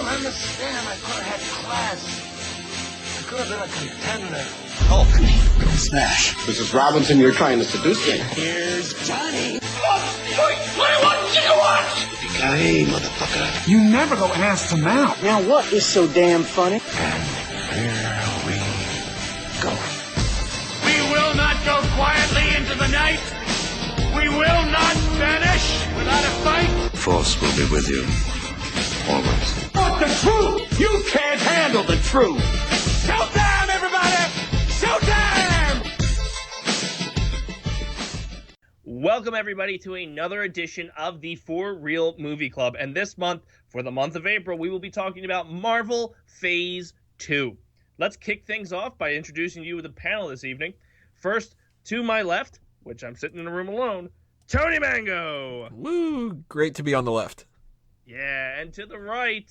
don't understand. I could have had class. I could have been a contender. Hulk, go smash. Mrs. Robinson, you're trying to seduce me. Here's Johnny. Hey, motherfucker. You never go ass to mouth. Now what is so damn funny? And here we go. We will not go quietly into the night. We will not vanish without a fight. The Force will be with you. Always. But the truth! You can't handle the truth! Showtime, everybody! Showtime! Welcome, everybody, to another edition of the For Real Movie Club. And this month, for the month of April, we will be talking about Marvel Phase 2. Let's kick things off by introducing you to the panel this evening. First, to my left, which I'm sitting in a room alone, Tony Mango. Woo! Great to be on the left. Yeah, and to the right,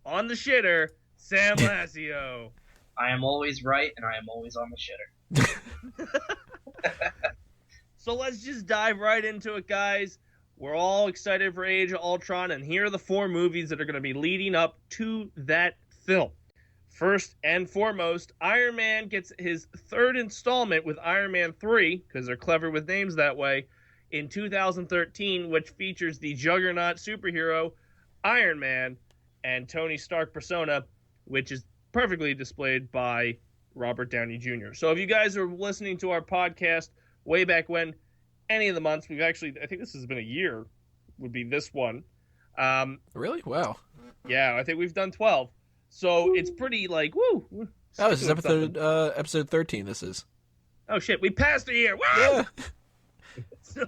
on the shitter, Sam Lassio. I am always right, and I am always on the shitter. So let's just dive right into it, guys. We're all excited for Age of Ultron, and here are the 4 movies that are going to be leading up to that film. First and foremost, Iron Man gets his 3rd installment with Iron Man 3, because they're clever with names that way, in 2013, which features the juggernaut superhero Iron Man and Tony Stark persona, which is perfectly displayed by Robert Downey Jr. So if you guys are listening to our podcast way back when, any of the months, I think this has been a year, would be this one. Really? Wow. Yeah, I think we've done 12. So it's pretty woo. Oh, this is episode 13, this is. Oh shit, we passed a year. Woo! Yeah. So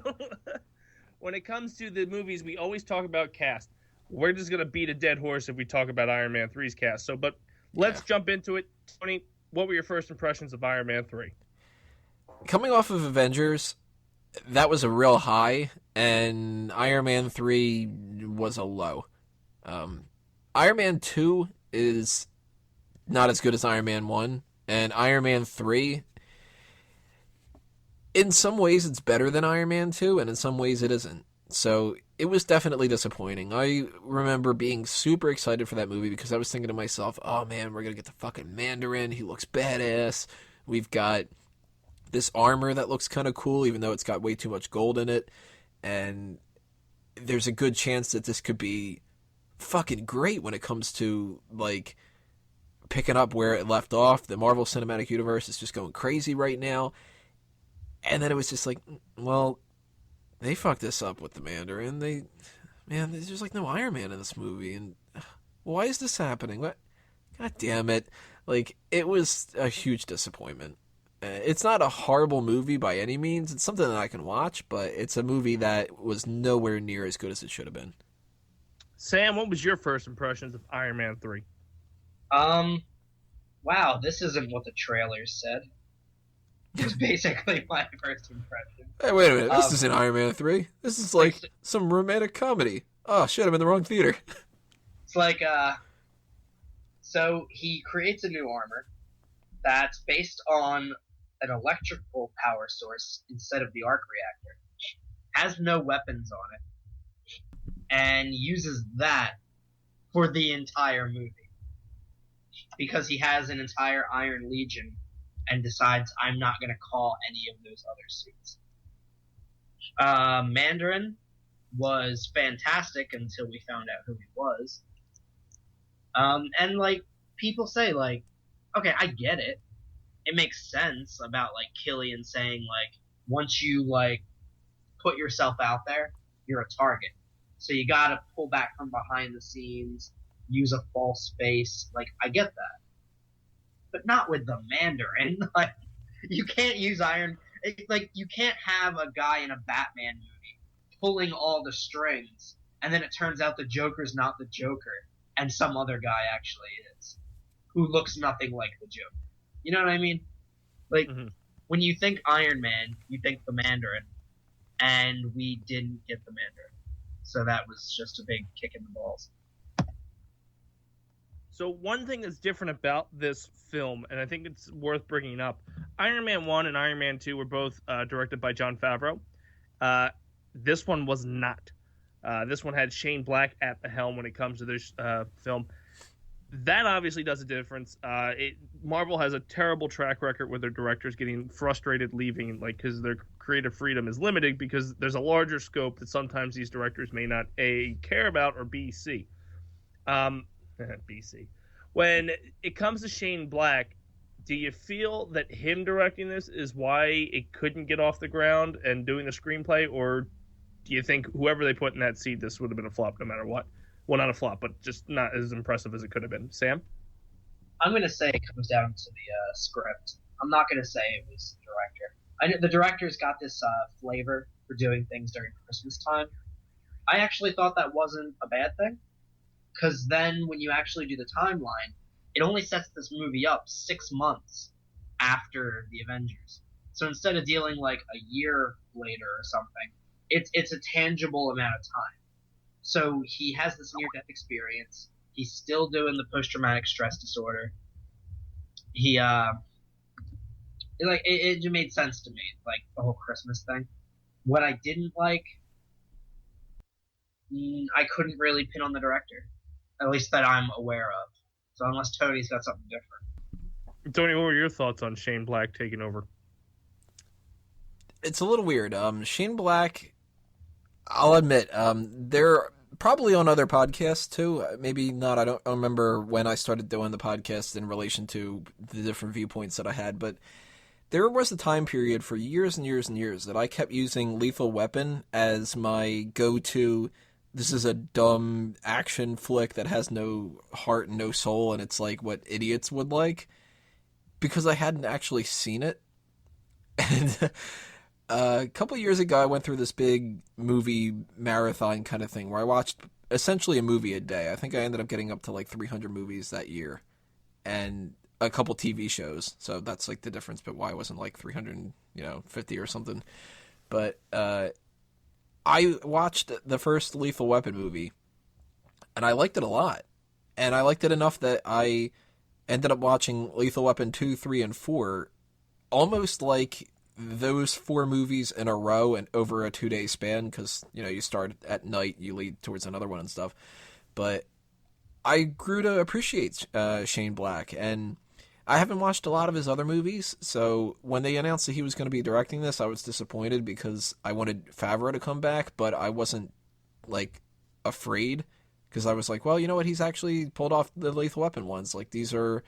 when it comes to the movies, we always talk about cast. We're just going to beat a dead horse if we talk about Iron Man 3's cast. So, but let's jump into it. Tony, what were your first impressions of Iron Man 3? Coming off of Avengers, that was a real high, and Iron Man 3 was a low. Iron Man 2 is not as good as Iron Man 1, and Iron Man 3, in some ways it's better than Iron Man 2, and in some ways it isn't. So it was definitely disappointing. I remember being super excited for that movie because I was thinking to myself, oh man, we're going to get the fucking Mandarin. He looks badass. We've got this armor that looks kind of cool, even though it's got way too much gold in it. And there's a good chance that this could be fucking great when it comes to, picking up where it left off. The Marvel Cinematic Universe is just going crazy right now. And then it was just well, they fucked this up with the Mandarin. There's just no Iron Man in this movie. And why is this happening? What? God damn it. It was a huge disappointment. It's not a horrible movie by any means. It's something that I can watch, but it's a movie that was nowhere near as good as it should have been. Sam, what was your first impressions of Iron Man 3? Wow, this isn't what the trailers said. It's basically my first impression. Hey, wait a minute. This isn't Iron Man 3. This is some romantic comedy. Oh, shit, I'm in the wrong theater. It's so he creates a new armor that's based on an electrical power source instead of the arc reactor. Has no weapons on it. And uses that for the entire movie. Because he has an entire Iron Legion and decides, I'm not going to call any of those other suits. Mandarin was fantastic until we found out who he was. And people say, okay, I get it. It makes sense about Killian saying once you put yourself out there, you're a target. So you gotta pull back from behind the scenes, use a false face. I get that. But not with the Mandarin. You can't use you can't have a guy in a Batman movie pulling all the strings, and then it turns out the Joker's not the Joker, and some other guy actually is, who looks nothing like the Joker. You know what I mean? When you think Iron Man, you think the Mandarin, and we didn't get the Mandarin. So that was just a big kick in the balls. So one thing that's different about this film, and I think it's worth bringing up, Iron Man 1 and Iron Man 2 were both directed by Jon Favreau. This one was not. This one had Shane Black at the helm when it comes to this film. that obviously does a difference. Marvel has a terrible track record with their directors getting frustrated leaving, like, because their creative freedom is limited because there's a larger scope that sometimes these directors may not A, care about, or B, see. BC. When it comes to Shane Black, do you feel that him directing this is why it couldn't get off the ground and doing the screenplay, or do you think whoever they put in that seat, this would have been a flop no matter what? Well, not a flop, but just not as impressive as it could have been. Sam? I'm going to say it comes down to the script. I'm not going to say it was the director. I know the director's got this flavor for doing things during Christmas time. I actually thought that wasn't a bad thing, because then when you actually do the timeline, it only sets this movie up 6 months after the Avengers. So instead of dealing like a year later or something, it's a tangible amount of time. So he has this near-death experience. He's still doing the post-traumatic stress disorder. It made sense to me, like the whole Christmas thing. What I didn't like, I couldn't really pin on the director, at least that I'm aware of. So unless Tony's got something different. Tony, what were your thoughts on Shane Black taking over? It's a little weird. Shane Black, I'll admit, they're probably on other podcasts too. Maybe not. I don't remember when I started doing the podcast in relation to the different viewpoints that I had, but there was a time period for years and years and years that I kept using Lethal Weapon as my go-to. This is a dumb action flick that has no heart and no soul, and it's like what idiots would like, because I hadn't actually seen it. And a couple of years ago, I went through this big movie marathon kind of thing where I watched essentially a movie a day. I think I ended up getting up to like 300 movies that year, and a couple TV shows. So that's like the difference, but why it wasn't like 350 or something. But I watched the first Lethal Weapon movie, and I liked it a lot. And I liked it enough that I ended up watching Lethal Weapon 2, 3, and 4 almost like those 4 movies in a row and over a 2-day span, because, you start at night, you lead towards another one and stuff. But I grew to appreciate Shane Black, and I haven't watched a lot of his other movies, so when they announced that he was going to be directing this, I was disappointed because I wanted Favreau to come back, but I wasn't, like, afraid, because I was like, well, you know what, he's actually pulled off the Lethal Weapon ones. Like, these are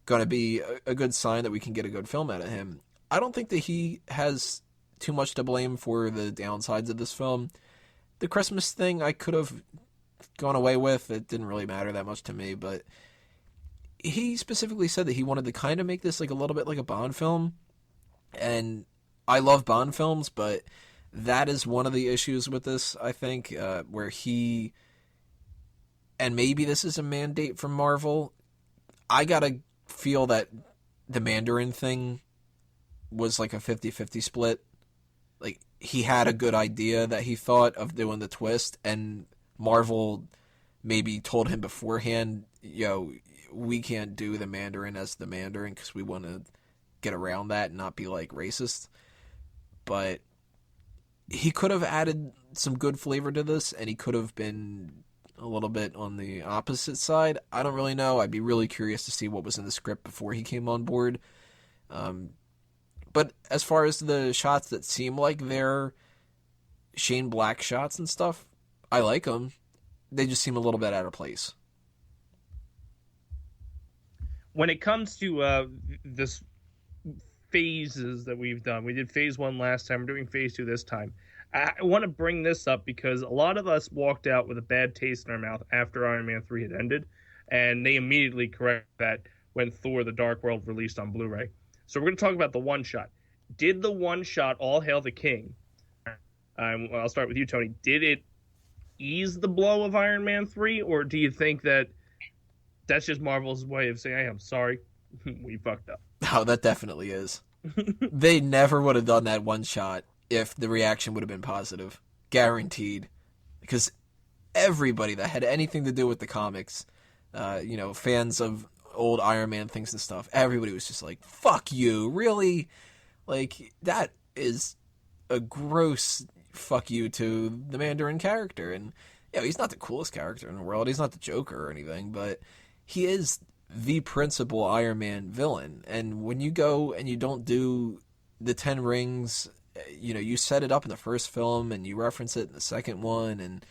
going to be a good sign that we can get a good film out of him. I don't think that he has too much to blame for the downsides of this film. The Christmas thing I could have gone away with. It didn't really matter that much to me, but he specifically said that he wanted to kind of make this like a little bit like a Bond film, and I love Bond films, but that is one of the issues with this, I think, where he, and maybe this is a mandate from Marvel, I gotta feel that the Mandarin thing was like a 50-50 split. Like, he had a good idea that he thought of doing the twist, and Marvel maybe told him beforehand, we can't do the Mandarin as the Mandarin because we want to get around that and not be like racist. But he could have added some good flavor to this, and he could have been a little bit on the opposite side. I don't really know. I'd be really curious to see what was in the script before he came on board. But as far as the shots that seem like they're Shane Black shots and stuff, I like them. They just seem a little bit out of place. When it comes to this phases that we've done, we did phase 1 last time, we're doing phase 2 this time. I want to bring this up because a lot of us walked out with a bad taste in our mouth after Iron Man 3 had ended, and they immediately corrected that when Thor: The Dark World released on Blu-ray. So we're going to talk about the one shot. Did the one shot, All Hail the King, I'll start with you, Tony, did it ease the blow of Iron Man 3, or do you think that that's just Marvel's way of saying, hey, I'm sorry, we fucked up? Oh, that definitely is. They never would have done that one shot if the reaction would have been positive. Guaranteed. Because everybody that had anything to do with the comics, fans of old Iron Man things and stuff, everybody was just like, fuck you, really? Like, that is a gross fuck you to the Mandarin character. And, he's not the coolest character in the world. He's not the Joker or anything, but he is the principal Iron Man villain. And when you go and you don't do the 10 rings, you know, you set it up in the first film and you reference it in the second one, and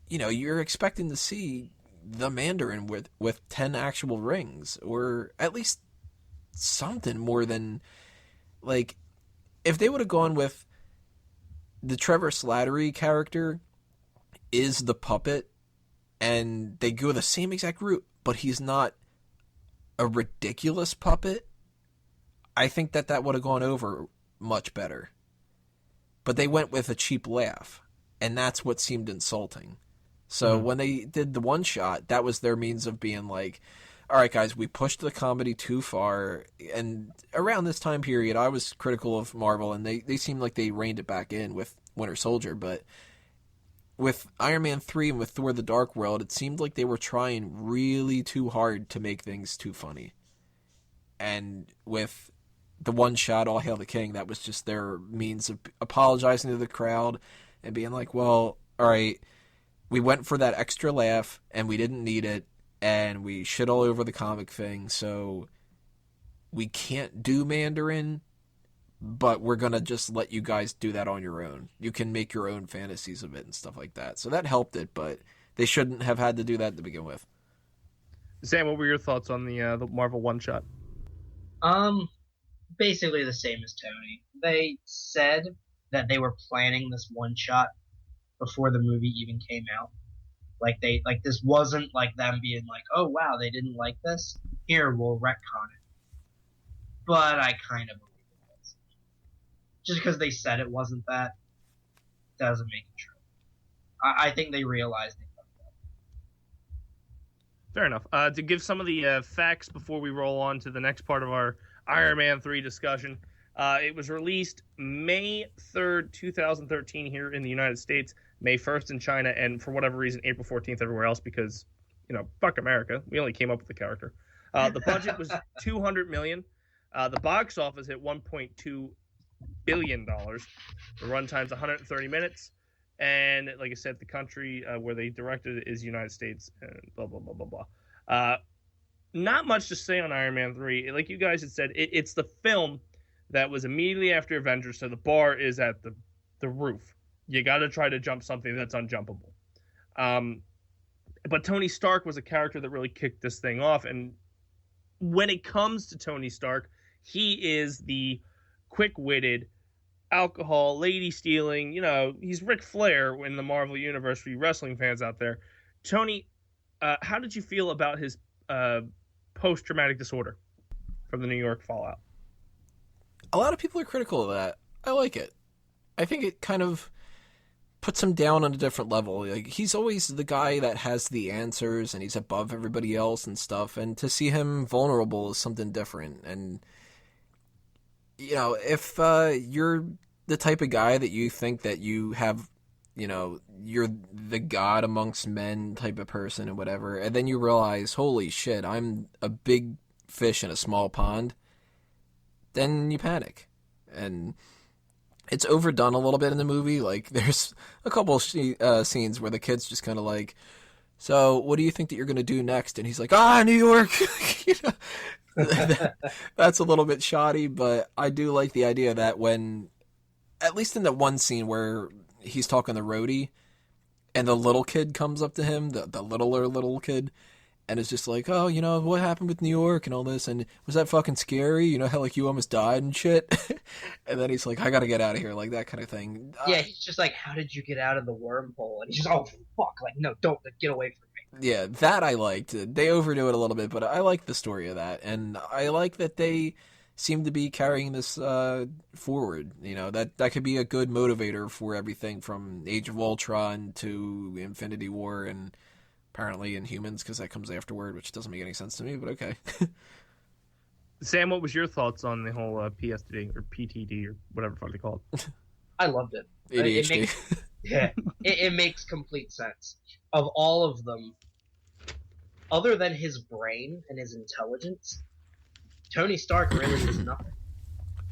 you know, you're expecting to see the Mandarin with 10 actual rings, or at least something more than, like, if they would have gone with the Trevor Slattery character is the puppet, and they go the same exact route, but he's not a ridiculous puppet, I think that would have gone over much better. But they went with a cheap laugh, and that's what seemed insulting. So when they did the one shot, that was their means of being like, all right, guys, we pushed the comedy too far. And around this time period, I was critical of Marvel, and they seemed like they reined it back in with Winter Soldier. But with Iron Man 3 and with Thor the Dark World, it seemed like they were trying really too hard to make things too funny. And with the one shot, All Hail the King, that was just their means of apologizing to the crowd and being like, well, all right, we went for that extra laugh and we didn't need it, and we shit all over the comic thing, so we can't do Mandarin, but we're going to just let you guys do that on your own. You can make your own fantasies of it and stuff like that. So that helped it, but they shouldn't have had to do that to begin with. Sam, what were your thoughts on the Marvel one-shot? Basically the same as Tony. They said that they were planning this one-shot before the movie even came out. This wasn't like them being like, oh wow, they didn't like this, here, we'll retcon it. But I kind of believe it was. Just because they said it wasn't that doesn't make it true. I think they realized it. Fair enough. To give some of the facts before we roll on to the next part of our Iron Man 3 discussion, it was released May 3rd, 2013 here in the United States, May 1st in China, and for whatever reason, April 14th everywhere else because, you know, fuck America. We only came up with the character. The budget was $200 million. The box office hit $1.2 billion. The runtime's 130 minutes. And like I said, the country where they directed it is United States, and blah, blah, blah, blah, blah. Not much to say on Iron Man 3. Like you guys had said, it's the film that was immediately after Avengers, so the bar is at the roof. You got to try to jump something that's unjumpable. But Tony Stark was a character that really kicked this thing off, and when it comes to Tony Stark, he is the quick-witted, alcohol, lady stealing, you know, he's Ric Flair in the Marvel Universe for you wrestling fans out there. Tony, how did you feel about his post-traumatic disorder from the New York fallout? A lot of people are critical of that. I like it. I think it kind of puts him down on a different level. Like, he's always the guy that has the answers and he's above everybody else and stuff, and to see him vulnerable is something different. And you know, if you're the type of guy that you think that you have, you know, you're the god amongst men type of person and whatever, and then you realize, holy shit, I'm a big fish in a small pond, then you panic. And it's overdone a little bit in the movie. Like, there's a couple scenes where the kid's just kind of like, so what do you think that you're going to do next? And he's like, New York. You know? That's a little bit shoddy, but I do like the idea that when, at least in that one scene where he's talking to Rhodey and the little kid comes up to him, the little kid, and it's just like, oh, you know, what happened with New York and all this, and was that fucking scary? You know how, like, you almost died and shit? And then he's like, I gotta get out of here, like, that kind of thing. Yeah, he's just like, how did you get out of the wormhole? And he's just, oh, fuck, like, no, don't, get away from me. Yeah, that I liked. They overdo it a little bit, but I like the story of that, and I like that they seem to be carrying this forward. You know, that could be a good motivator for everything from Age of Ultron to Infinity War and apparently Inhumans, because that comes afterward, which doesn't make any sense to me, but okay. Sam, what was your thoughts on the whole PTSD or PTD or whatever the fuck they call it? I loved it. ADHD. It makes complete sense. Of all of them, other than his brain and his intelligence, Tony Stark really is nothing.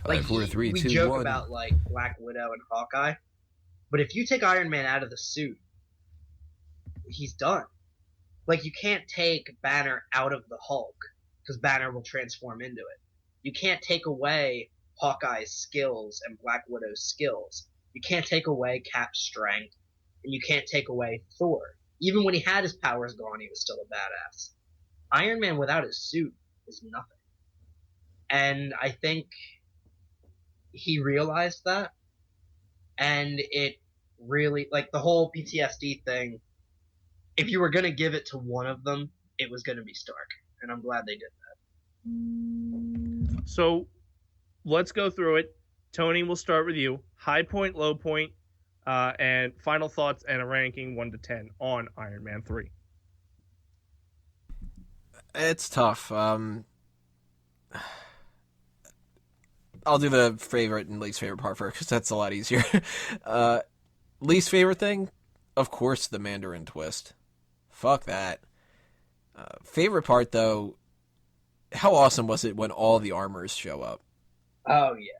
5, 4, 3, we 2, joke 1. about like Black Widow and Hawkeye, but if you take Iron Man out of the suit, he's done. Like, you can't take Banner out of the Hulk, because Banner will transform into it. You can't take away Hawkeye's skills and Black Widow's skills. You can't take away Cap's strength, and you can't take away Thor. Even when he had his powers gone, he was still a badass. Iron Man without his suit is nothing. And I think he realized that, and it really, like, the whole PTSD thing, if you were going to give it to one of them, it was going to be Stark. And I'm glad they did that. So let's go through it. Tony, we'll start with you. High point, low point, and final thoughts and a ranking 1 to 10 on Iron Man 3. It's tough. I'll do the favorite and least favorite part first, because that's a lot easier. Least favorite thing? Of course, the Mandarin twist. Fuck that. Favorite part, though, how awesome was it when all the armors show up? Oh, yeah.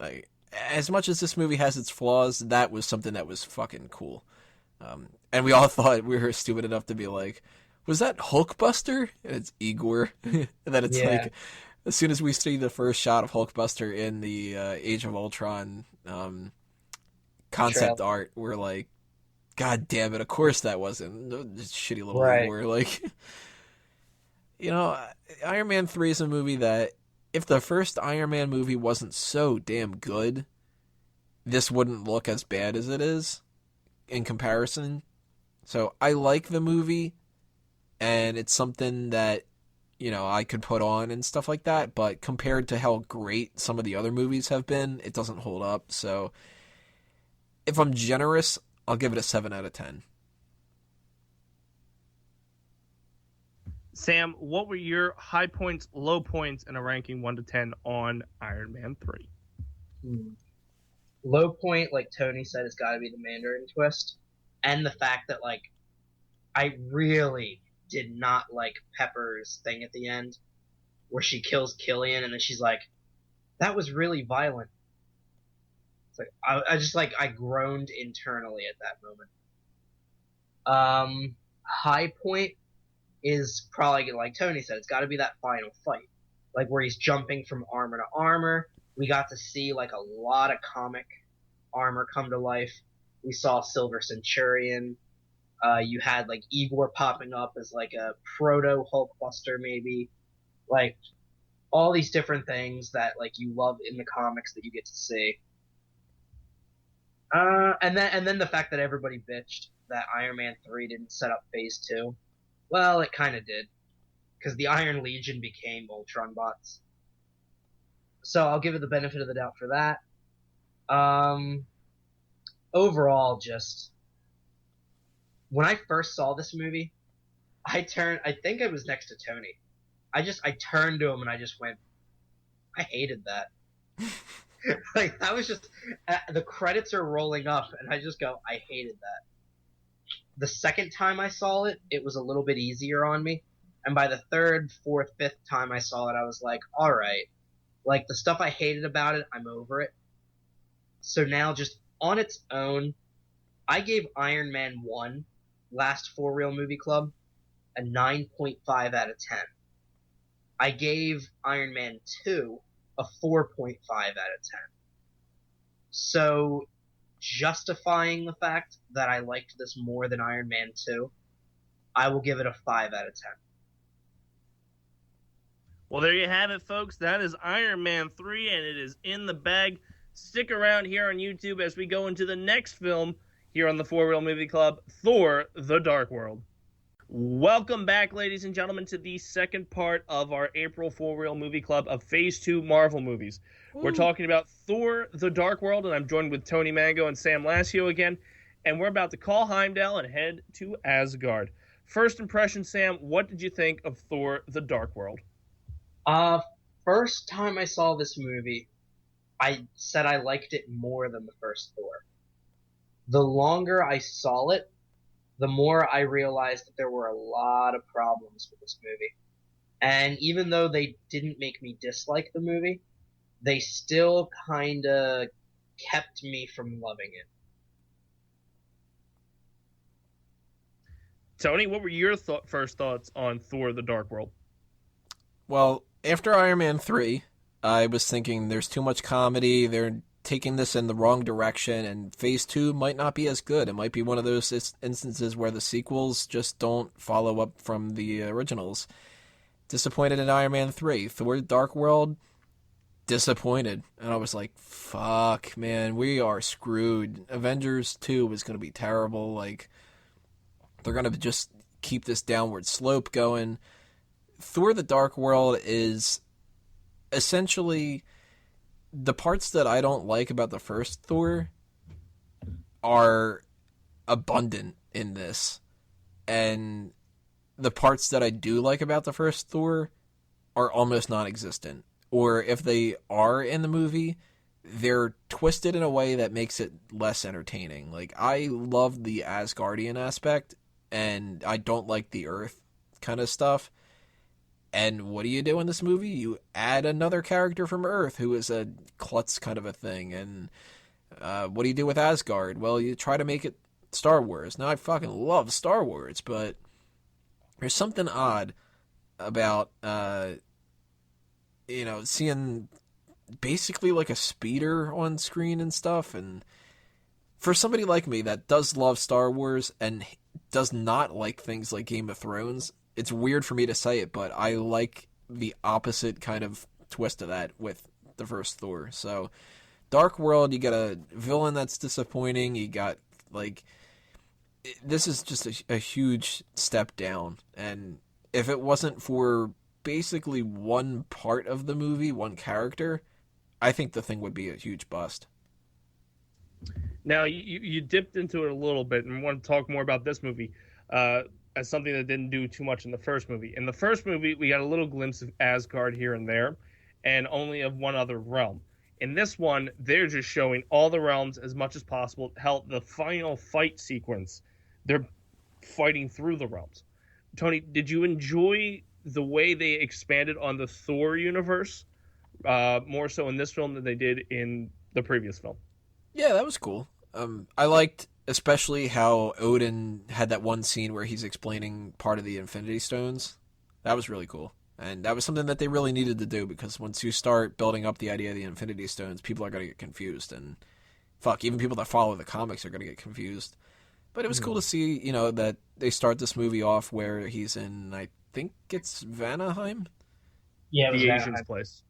Like, as much as this movie has its flaws, that was something that was fucking cool. And we all thought we were stupid enough to be like, was that Hulkbuster? And it's Igor. And then it's like, as soon as we see the first shot of Hulkbuster in the Age of Ultron concept art, we're like, God damn it, of course that wasn't. This shitty little Igor. Like, you know, Iron Man 3 is a movie that, if the first Iron Man movie wasn't so damn good, this wouldn't look as bad as it is in comparison. So I like the movie, and it's something that, you know, I could put on and stuff like that, but compared to how great some of the other movies have been, it doesn't hold up. So if I'm generous, I'll give it a 7 out of 10. Sam, what were your high points, low points, and a ranking 1 to 10 on Iron Man 3? Low point, like Tony said, has got to be the Mandarin twist. And the fact that, like, I really did not like Pepper's thing at the end, where she kills Killian, and then she's like, that was really violent. It's like, I groaned internally at that moment. High point is probably, like Tony said, it's got to be that final fight, like where he's jumping from armor to armor. We got to see like a lot of comic armor come to life. We saw Silver Centurion. You had like Igor popping up as like a proto Hulkbuster, maybe, like all these different things that like you love in the comics that you get to see. And then the fact that everybody bitched that Iron Man 3 didn't set up Phase 2. Well, it kind of did, because the Iron Legion became Ultron bots. So I'll give it the benefit of the doubt for that. Overall, just when I first saw this movie, I think I was next to Tony. I turned to him and I just went, I hated that. Like, that was just, the credits are rolling up and I just go, I hated that. The second time I saw it, it was a little bit easier on me. And by the third, fourth, fifth time I saw it, I was like, alright. Like, the stuff I hated about it, I'm over it. So now, just on its own, I gave Iron Man 1, last For Real Movie Club, a 9.5 out of 10. I gave Iron Man 2 a 4.5 out of 10. So, justifying the fact that I liked this more than Iron Man 2, I will give it a 5 out of 10. Well, there you have it, folks. That is Iron Man 3, and it is in the bag. Stick around here on YouTube as we go into the next film here on the For Real Movie Club, Thor: The Dark World. Welcome back, ladies and gentlemen, to the second part of our April For Real Movie Club of Phase 2 Marvel movies. We're talking about Thor: The Dark World, and I'm joined with Tony Mango and Sam Lassio again, and we're about to call Heimdall and head to Asgard. First impression, Sam, what did you think of Thor: The Dark World? First time I saw this movie, I said I liked it more than the first Thor. The longer I saw it, the more I realized that there were a lot of problems with this movie. And even though they didn't make me dislike the movie, they still kinda kept me from loving it. Tony, what were your first thoughts on Thor: The Dark World? Well, after Iron Man 3, I was thinking there's too much comedy, they're taking this in the wrong direction, and Phase 2 might not be as good. It might be one of those instances where the sequels just don't follow up from the originals. Disappointed in Iron Man 3. Thor: Dark World, disappointed. And I was like, fuck, man, we are screwed. Avengers 2 was going to be terrible. Like, they're going to just keep this downward slope going. Thor: The Dark World is essentially the parts that I don't like about the first Thor are abundant in this. And the parts that I do like about the first Thor are almost non-existent. Or if they are in the movie, they're twisted in a way that makes it less entertaining. Like, I love the Asgardian aspect, and I don't like the Earth kind of stuff. And what do you do in this movie? You add another character from Earth who is a klutz kind of a thing. And what do you do with Asgard? Well, you try to make it Star Wars. Now, I fucking love Star Wars, but there's something odd about, seeing basically like a speeder on screen and stuff. And for somebody like me that does love Star Wars and does not like things like Game of Thrones, it's weird for me to say it, but I like the opposite kind of twist of that with the first Thor. So, Dark World, you got a villain that's disappointing. You got, like, this is just a huge step down. And if it wasn't for basically one part of the movie, one character, I think the thing would be a huge bust. Now, you dipped into it a little bit and want to talk more about this movie. As something that didn't do too much in the first movie. In the first movie, we got a little glimpse of Asgard here and there, and only of one other realm. In this one, they're just showing all the realms as much as possible. Hell, the final fight sequence, they're fighting through the realms. Tony, did you enjoy the way they expanded on the Thor universe, more so in this film than they did in the previous film? Yeah, that was cool. I liked especially how Odin had that one scene where he's explaining part of the Infinity Stones. That was really cool. And that was something that they really needed to do, because once you start building up the idea of the Infinity Stones, people are going to get confused. And fuck, even people that follow the comics are going to get confused. But it was cool to see, that they start this movie off where he's in, I think it's Vanaheim? Yeah, it was The Vanaheim. Asian's place.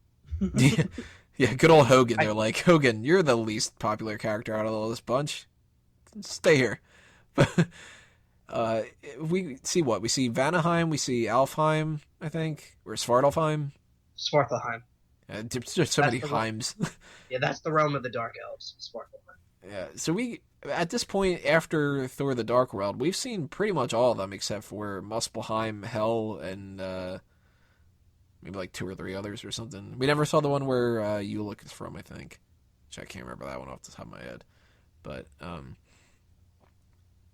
Yeah, good old Hogan. They're like, Hogan, you're the least popular character out of all this bunch. Stay here. But we see what? We see Vanaheim, we see Alfheim, I think, or Svartalfheim. Svartalfheim. There's just so many Heims. Yeah, that's the realm of the Dark Elves, Svartalfheim. Yeah, so we, at this point, after Thor: The Dark World, we've seen pretty much all of them except for Muspelheim, Hell, and maybe like 2 or 3 others or something. We never saw the one where Ulick is from, I think. Which I can't remember that one off the top of my head. But,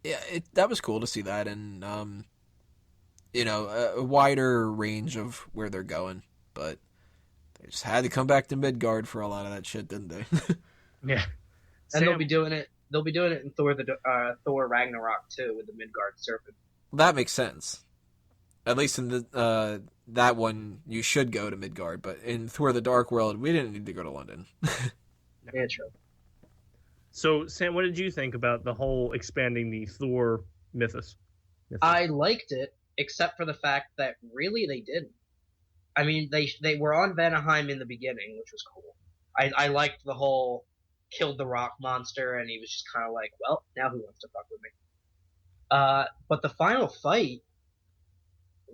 yeah, that was cool to see that, and, a wider range of where they're going. But they just had to come back to Midgard for a lot of that shit, didn't they? Yeah. And they'll be doing it. They'll be doing it in Thor Ragnarok too, with the Midgard serpent. That makes sense. At least in the that one, you should go to Midgard. But in Thor: The Dark World, we didn't need to go to London. Yeah, true. So, Sam, what did you think about the whole expanding the Thor mythos? I liked it, except for the fact that really they didn't. I mean, they were on Vanaheim in the beginning, which was cool. I liked the whole killed the rock monster, and he was just kind of like, well, now who wants to fuck with me? But the final fight,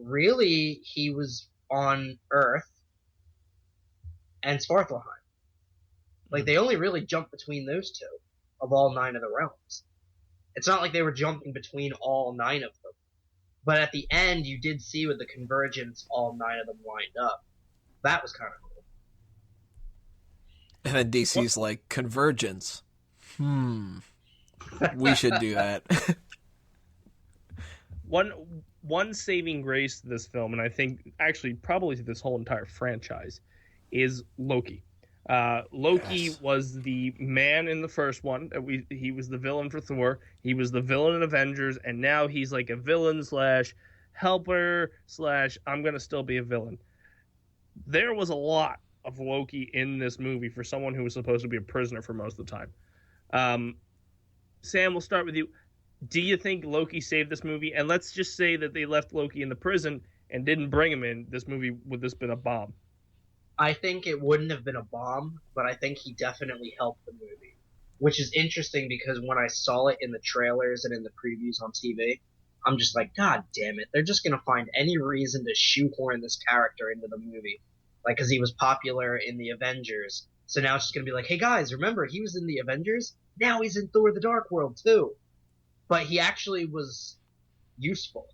really, he was on Earth and Svartalfheim. Like, they only really jumped between those two of all 9 of the realms. It's not like they were jumping between all 9 of them. But at the end, you did see with the convergence, all 9 of them lined up. That was kind of cool. And then DC's like, convergence. We should do that. One saving grace to this film, and I think actually probably to this whole entire franchise, is Loki. Loki Yes. was the man in the first one. He was the villain for Thor. He was the villain in Avengers, and now he's like a villain slash helper slash I'm gonna still be a villain. There was a lot of Loki in this movie for someone who was supposed to be a prisoner for most of the time. Sam, we'll start with you. Do you think Loki saved this movie? And let's just say that they left Loki in the prison and didn't bring him in. This movie, would this been a bomb? I think it wouldn't have been a bomb, but I think he definitely helped the movie. Which is interesting because when I saw it in the trailers and in the previews on TV, I'm just like, God damn it. They're just going to find any reason to shoehorn this character into the movie. Like, because he was popular in the Avengers. So now it's just going to be like, hey guys, remember he was in the Avengers? Now he's in Thor the Dark World too. But he actually was useful.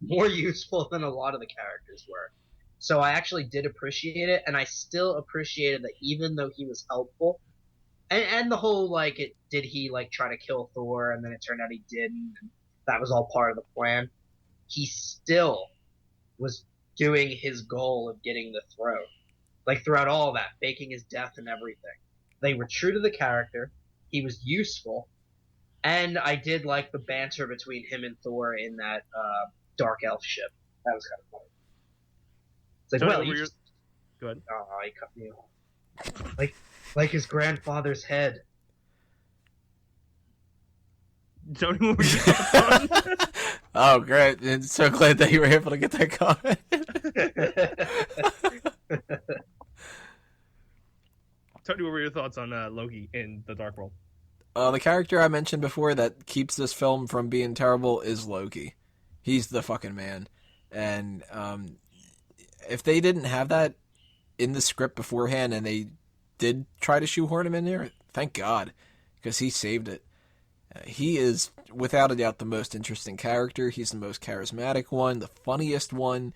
More useful than a lot of the characters were. So I actually did appreciate it, and I still appreciated that even though he was helpful, and the whole, like, did he, like, try to kill Thor, and then it turned out he didn't, and that was all part of the plan, he still was doing his goal of getting the throne. Like, throughout all that, faking his death and everything. They were true to the character, he was useful, and I did like the banter between him and Thor in that Dark Elf ship. That was kind of funny. It's like, Tony, well, you just... Go ahead. Oh, he cut me off. Like his grandfather's head. Tony, what were your thoughts on? Oh, great. And so glad that you were able to get that comment. Tony, what were your thoughts on Loki in the Dark World? The character I mentioned before that keeps this film from being terrible is Loki. He's the fucking man. And if they didn't have that in the script beforehand and they did try to shoehorn him in there, thank God, because he saved it. He is, without a doubt, the most interesting character. He's the most charismatic one, the funniest one.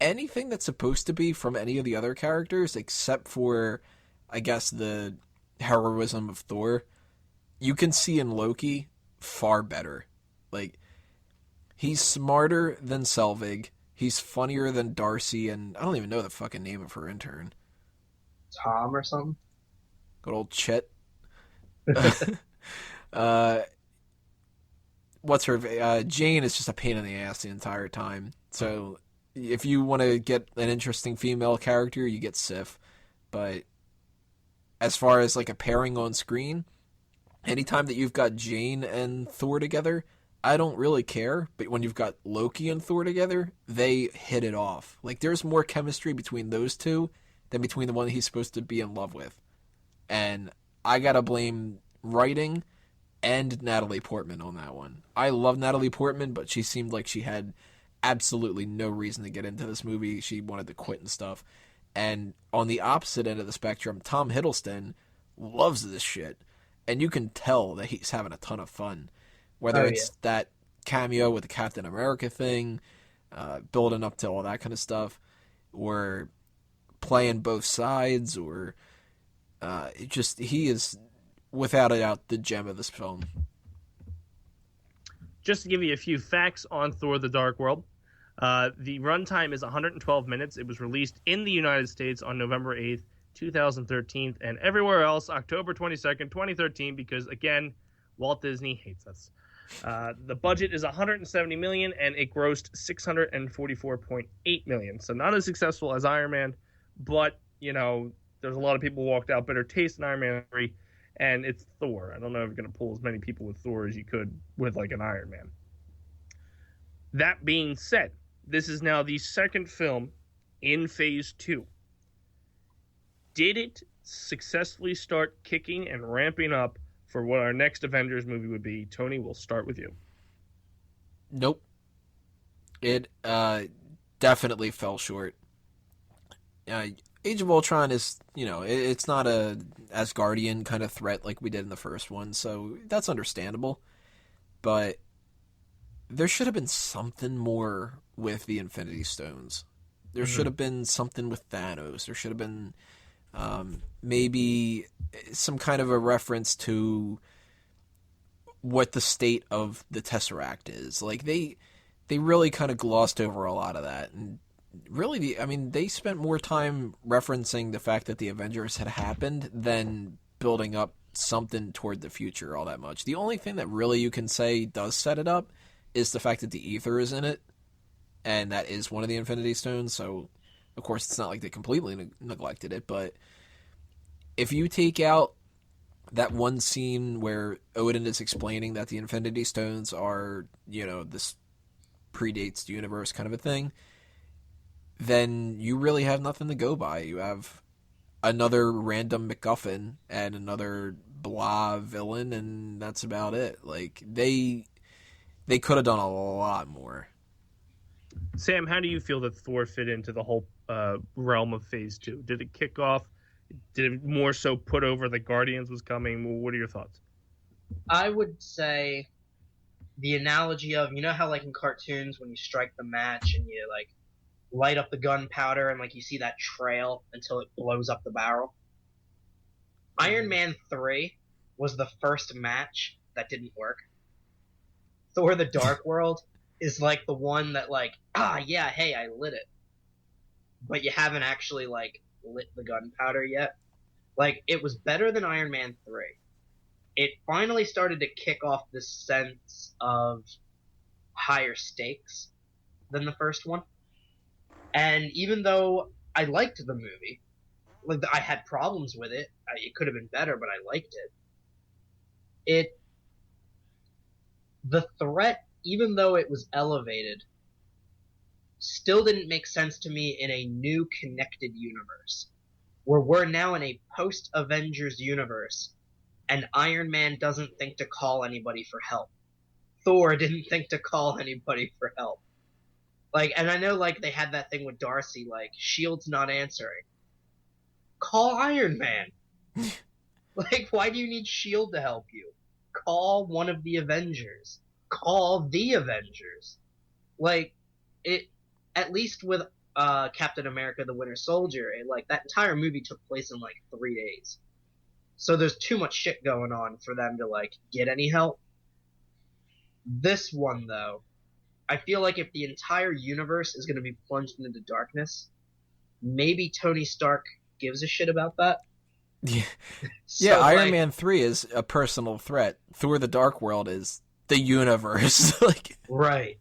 Anything that's supposed to be from any of the other characters, except for, I guess, the heroism of Thor, you can see in Loki far better. Like, he's smarter than Selvig. He's funnier than Darcy, and I don't even know the fucking name of her intern. Tom or something? Good old Chet. What's her... Jane is just a pain in the ass the entire time. So, if you want to get an interesting female character, you get Sif. But as far as, like, a pairing on screen, anytime that you've got Jane and Thor together, I don't really care, but when you've got Loki and Thor together, they hit it off. Like, there's more chemistry between those two than between the one he's supposed to be in love with. And I gotta blame writing and Natalie Portman on that one. I love Natalie Portman, but she seemed like she had absolutely no reason to get into this movie. She wanted to quit and stuff. And on the opposite end of the spectrum, Tom Hiddleston loves this shit. And you can tell that he's having a ton of fun. Whether it's that cameo with the Captain America thing, building up to all that kind of stuff, or playing both sides, or he is, without a doubt, the gem of this film. Just to give you a few facts on Thor the Dark World, the runtime is 112 minutes. It was released in the United States on November 8th, 2013, and everywhere else October 22nd, 2013, because, again, Walt Disney hates us. The budget is $170 million, and it grossed $644.8 million. So not as successful as Iron Man, but, you know, there's a lot of people who walked out bitter taste in Iron Man 3, and it's Thor. I don't know if you're going to pull as many people with Thor as you could with, like, an Iron Man. That being said, this is now the second film in Phase 2. Did it successfully start kicking and ramping up for what our next Avengers movie would be? Tony, we'll start with you. Nope. It definitely fell short. Age of Ultron is, you know, it's not a Asgardian kind of threat like we did in the first one, so that's understandable. But there should have been something more with the Infinity Stones. There should have been something with Thanos. There should have been maybe some kind of a reference to what the state of the Tesseract is. Like, they really kind of glossed over a lot of that. And really, they spent more time referencing the fact that the Avengers had happened than building up something toward the future all that much. The only thing that really you can say does set it up is the fact that the ether is in it, and that is one of the Infinity Stones, so of course it's not like they completely neglected it, but if you take out that one scene where Odin is explaining that the Infinity Stones are, this predates the universe kind of a thing, then you really have nothing to go by. You have another random MacGuffin and another blah villain, and that's about it. Like, they could have done a lot more. Sam, how do you feel that Thor fit into the whole realm of Phase 2? Did it kick off? Did it more so put over the Guardians was coming? What are your thoughts? I would say the analogy of, how like in cartoons when you strike the match and you like light up the gunpowder and like you see that trail until it blows up the barrel. Iron Man 3 was the first match that didn't work. Thor the Dark World is like the one that like, hey, I lit it. But you haven't actually like lit the gunpowder yet. Like, it was better than Iron Man 3. It finally started to kick off this sense of higher stakes than the first one. And even though I liked the movie, like I had problems with it, it could have been better, but I liked it. The threat, even though it was elevated, still didn't make sense to me in a new connected universe, where we're now in a post-Avengers universe, and Iron Man doesn't think to call anybody for help. Thor didn't think to call anybody for help. Like, and I know, like, they had that thing with Darcy, like, S.H.I.E.L.D's not answering. Call Iron Man! Like, why do you need S.H.I.E.L.D. to help you? Call one of the Avengers. Call the Avengers. Like, at least with Captain America the Winter Soldier, like, that entire movie took place in, like, 3 days. So there's too much shit going on for them to, like, get any help. This one, though, I feel like if the entire universe is going to be plunged into darkness, maybe Tony Stark gives a shit about that. Yeah, So, Iron Man 3 is a personal threat. Thor the Dark World is the universe. Like, right.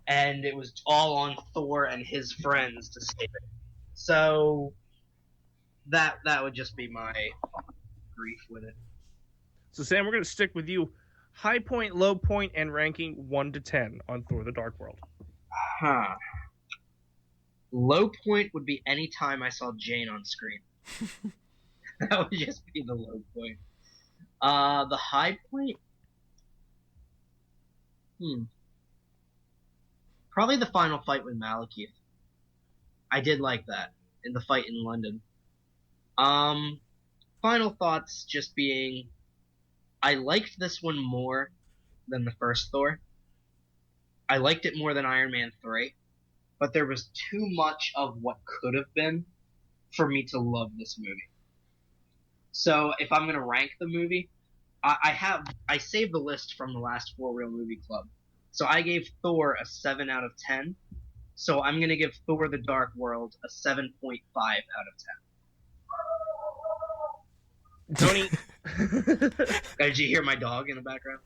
And it was all on Thor and his friends to save it. So that would just be my grief with it. So, Sam, we're going to stick with you. High point, low point, and ranking 1 to 10 on Thor the Dark World. Low point would be any time I saw Jane on screen. That would just be the low point. The high point? Probably the final fight with Malekith. I did like that, in the fight in London. Final thoughts just being, I liked this one more than the first Thor. I liked it more than Iron Man 3, but there was too much of what could have been for me to love this movie. So if I'm going to rank the movie, I saved the list from the last 4 Real Movie Club. So I gave Thor a 7 out of 10. So I'm going to give Thor the Dark World a 7.5 out of 10. Tony. Did you hear my dog in the background?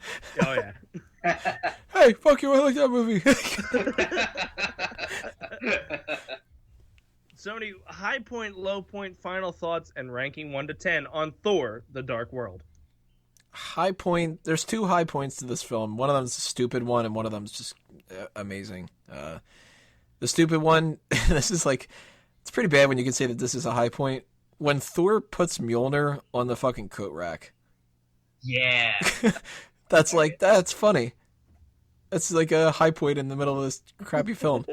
Oh, yeah. hey, fuck you, I like that movie. Sony, high point, low point, final thoughts, and ranking 1 to 10 on Thor the Dark World. High point, there's 2 high points to this film. One of them's a stupid one, and one of them's just amazing. The stupid one, this is like, it's pretty bad when you can say that this is a high point. When Thor puts Mjolnir on the fucking coat rack. Yeah. That's like, that's funny. That's like a high point in the middle of this crappy film.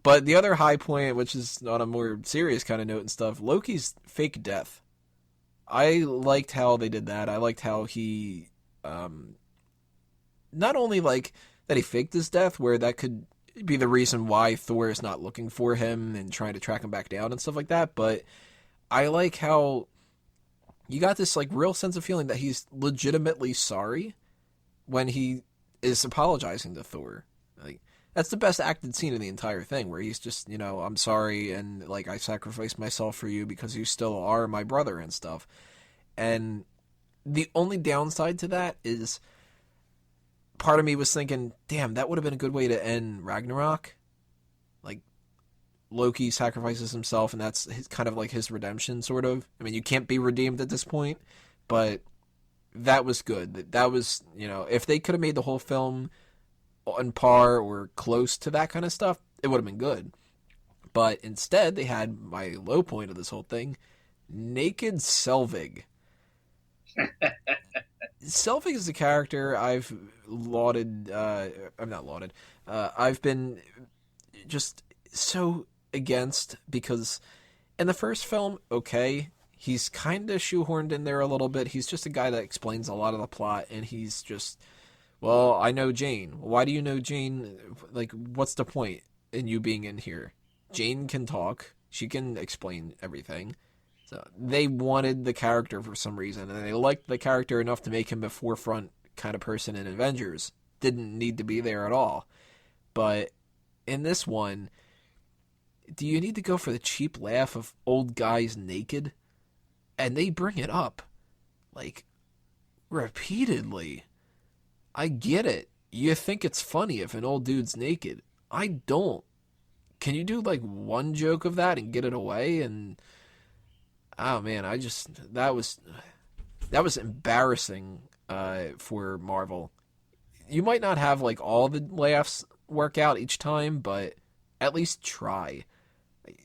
But the other high point, which is on a more serious kind of note and stuff, Loki's fake death. I liked how they did that. I liked how he, not only like that he faked his death, where that could be the reason why Thor is not looking for him and trying to track him back down and stuff like that, but I like how you got this like real sense of feeling that he's legitimately sorry when he is apologizing to Thor. Like, that's the best acted scene in the entire thing, where he's just, I'm sorry, and, like, I sacrificed myself for you because you still are my brother and stuff. And the only downside to that is, part of me was thinking, damn, that would have been a good way to end Ragnarok. Like, Loki sacrifices himself, and that's kind of like his redemption, sort of. I mean, you can't be redeemed at this point, but that was good. That was, if they could have made the whole film on par or close to that kind of stuff, it would have been good. But instead, they had my low point of this whole thing, naked Selvig. Selvig is a character I've lauded, I'm not lauded, I've been just so against, because in the first film, okay, he's kind of shoehorned in there a little bit. He's just a guy that explains a lot of the plot, and he's just, well, I know Jane. Why do you know Jane? Like, what's the point in you being in here? Jane can talk. She can explain everything. So they wanted the character for some reason, and they liked the character enough to make him a forefront kind of person in Avengers. Didn't need to be there at all. But in this one, do you need to go for the cheap laugh of old guys naked? And they bring it up, like, repeatedly. I get it. You think it's funny if an old dude's naked. I don't. Can you do, like, one joke of that and get it away? And, oh, man, that was embarrassing for Marvel. You might not have, like, all the laughs work out each time, but at least try.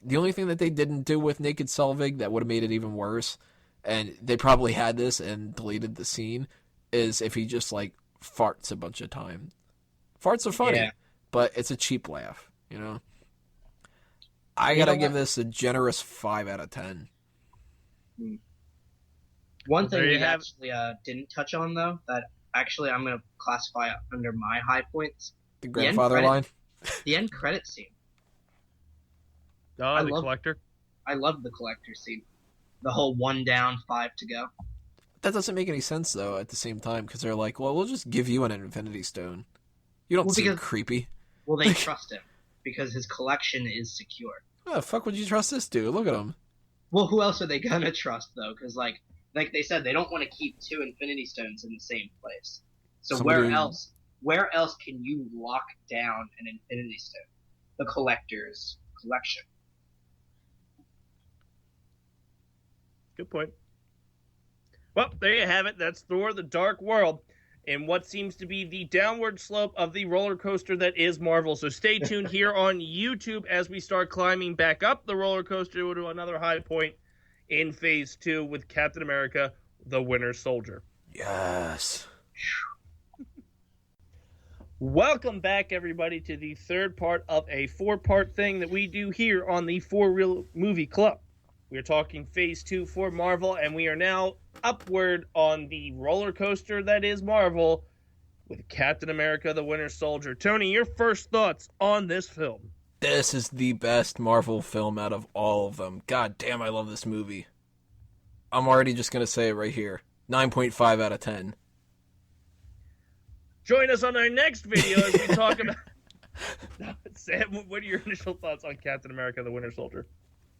The only thing that they didn't do with Naked Selvig that would have made it even worse, and they probably had this and deleted the scene, is if he just, like, farts a bunch of time. Farts are funny, but it's a cheap laugh, I gotta give this a generous 5 out of 10. One thing we actually didn't touch on, though, that actually I'm going to classify under my high points. The grandfather line? The end credit scene. Oh, the collector? I love the collector scene. The whole 1 down, 5 to go. That doesn't make any sense, though, at the same time, because they're like, well, we'll just give you an Infinity Stone. You don't seem creepy. Well, they trust him, because his collection is secure. Oh, fuck would you trust this dude? Look at him. Well, who else are they gonna trust, though? Because, like they said, they don't want to keep 2 Infinity Stones in the same place. So where else can you lock down an Infinity Stone? The collector's collection. Good point. Well, there you have it. That's Thor: The Dark World, in what seems to be the downward slope of the roller coaster that is Marvel. So stay tuned here on YouTube as we start climbing back up the roller coaster to another high point in Phase 2 with Captain America: The Winter Soldier. Yes. Welcome back, everybody, to the third part of a 4-part thing that we do here on the 4 Real Movie Club. We are talking Phase 2 for Marvel, and we are now upward on the roller coaster that is Marvel with Captain America: The Winter Soldier. Tony, your first thoughts on this film? This is the best Marvel film out of all of them. God damn, I love this movie. I'm already just going to say it right here. 9.5 out of 10. Join us on our next video as we talk about... Sam, what are your initial thoughts on Captain America: The Winter Soldier?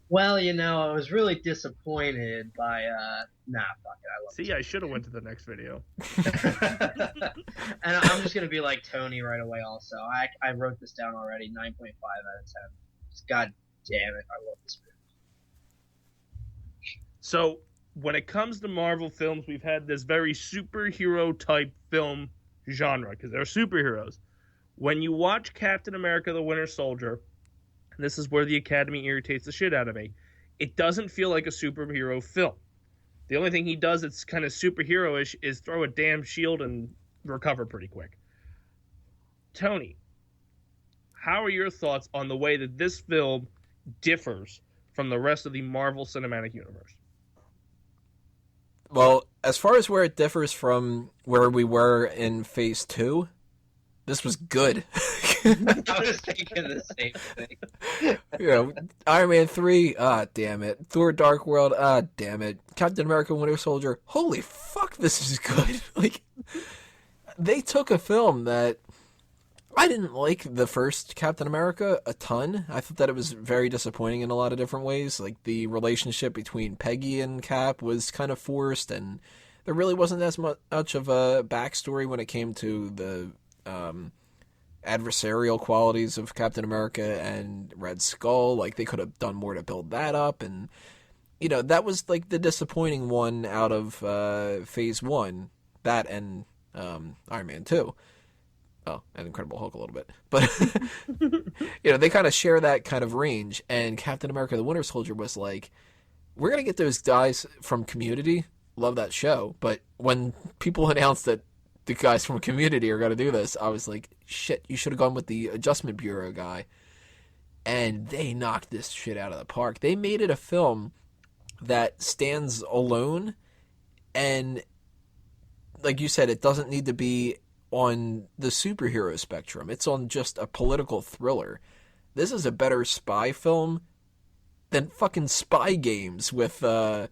Well, I was really disappointed by, fuck it, I love it. See, I should have went to the next video. And I'm just going to be like Tony right away also. I wrote this down already, 9.5 out of 10. Just, God damn it, I love this movie. So, when it comes to Marvel films, we've had this very superhero-type film genre, because they're superheroes. When you watch Captain America: The Winter Soldier... and this is where the Academy irritates the shit out of me, it doesn't feel like a superhero film. The only thing he does that's kind of superhero-ish is throw a damn shield and recover pretty quick. Tony, how are your thoughts on the way that this film differs from the rest of the Marvel Cinematic Universe? Well, as far as where it differs from where we were in Phase 2, this was good. I was thinking the same thing. Iron Man 3, damn it. Thor: Dark World, damn it. Captain America: Winter Soldier, holy fuck, this is good. Like, they took a film that I didn't like the first Captain America a ton. I thought that it was very disappointing in a lot of different ways. Like, the relationship between Peggy and Cap was kind of forced, and there really wasn't as much of a backstory when it came to the adversarial qualities of Captain America and Red Skull. Like, they could have done more to build that up, and, you know, that was, like, the disappointing one out of Phase 1. That and Iron Man 2. Oh, and Incredible Hulk a little bit. But, you know, they kind of share that kind of range. And Captain America the Winter Soldier was like, we're going to get those guys from Community. Love that show. But when people announced that the guys from Community are going to do this, I was like, shit, you should have gone with the Adjustment Bureau guy. And they knocked this shit out of the park. They made it a film that stands alone. And, like you said, it doesn't need to be on the superhero spectrum. It's on just a political thriller. This is a better spy film than fucking Spy Games with Robert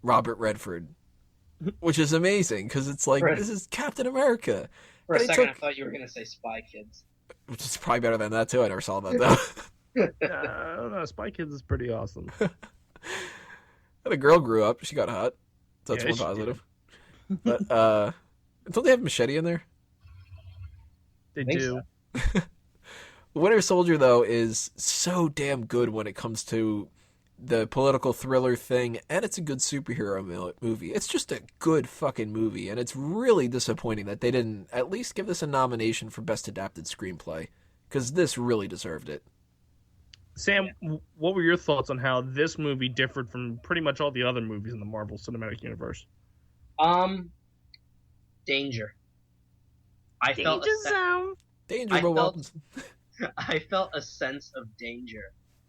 Redford, which is amazing because it's like, this is Captain America. For a second, I thought you were going to say Spy Kids. Which is probably better than that, too. I never saw that, though. I don't know. Spy Kids is pretty awesome. The girl grew up. She got hot. So that's one positive. But, don't they have Machete in there? They do. So. Winter Soldier, though, is so damn good when it comes to the political thriller thing, and it's a good superhero movie. It's just a good fucking movie, and it's really disappointing that they didn't at least give this a nomination for Best Adapted Screenplay, because this really deserved it. Sam, what were your thoughts on how this movie differed from pretty much all the other movies in the Marvel Cinematic Universe? Danger. I felt a sense of danger,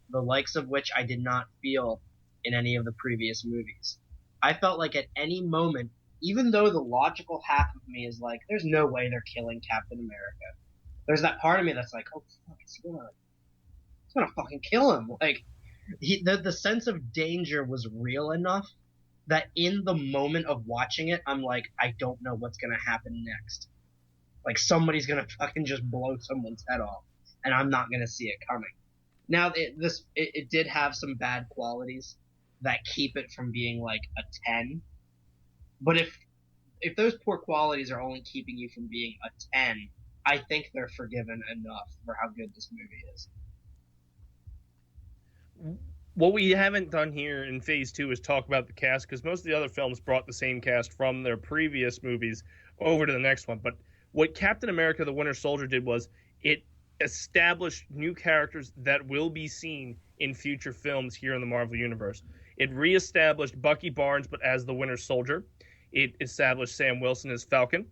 the likes of which I did not feel in any of the previous movies. I felt like at any moment, even though the logical half of me is like, there's no way they're killing Captain America, there's that part of me that's like, oh fuck, it's gonna fucking kill him. Like, the sense of danger was real enough that in the moment of watching it, I'm like, I don't know what's gonna happen next. Like, somebody's gonna fucking just blow someone's head off, and I'm not gonna see it coming. Now, it did have some bad qualities that keep it from being like a 10. But if those poor qualities are only keeping you from being a 10, I think they're forgiven enough for how good this movie is. What we haven't done here in Phase 2 is talk about the cast, because most of the other films brought the same cast from their previous movies over to the next one. But what Captain America the Winter Soldier did was it established new characters that will be seen in future films here in the Marvel Universe. It reestablished Bucky Barnes, but as the Winter Soldier. It established Sam Wilson as Falcon.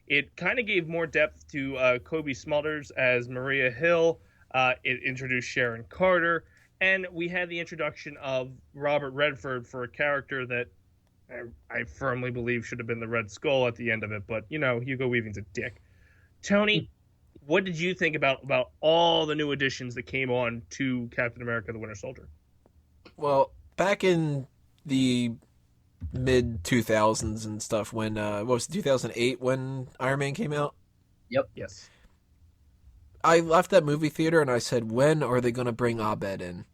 It kind of gave more depth to Kobe Smulders as Maria Hill. It introduced Sharon Carter. And we had the introduction of Robert Redford for a character that I firmly believe should have been the Red Skull at the end of it. But, you know, Hugo Weaving's a dick. Tony, what did you think about all the new additions that came on to Captain America the Winter Soldier? Well, back in the mid-2000s and stuff, when, what was it, 2008 when Iron Man came out? Yep. Yes. I left that movie theater and I said, when are they going to bring Abed in?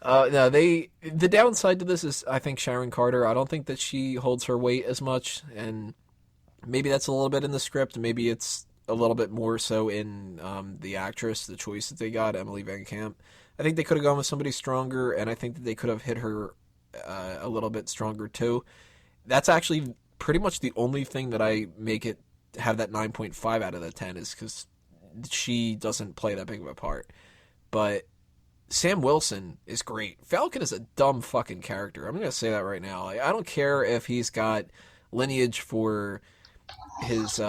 No, the downside to this is, I think, Sharon Carter. I don't think that she holds her weight as much, and maybe that's a little bit in the script. Maybe it's a little bit more so in the actress, the choice that they got, Emily Van Camp. I think they could have gone with somebody stronger, and I think that they could have hit her a little bit stronger too. That's actually pretty much the only thing that I make it have that 9.5 out of the 10 is because she doesn't play that big of a part. But Sam Wilson is great. Falcon is a dumb fucking character. I'm going to say that right now. Like, I don't care if he's got lineage for his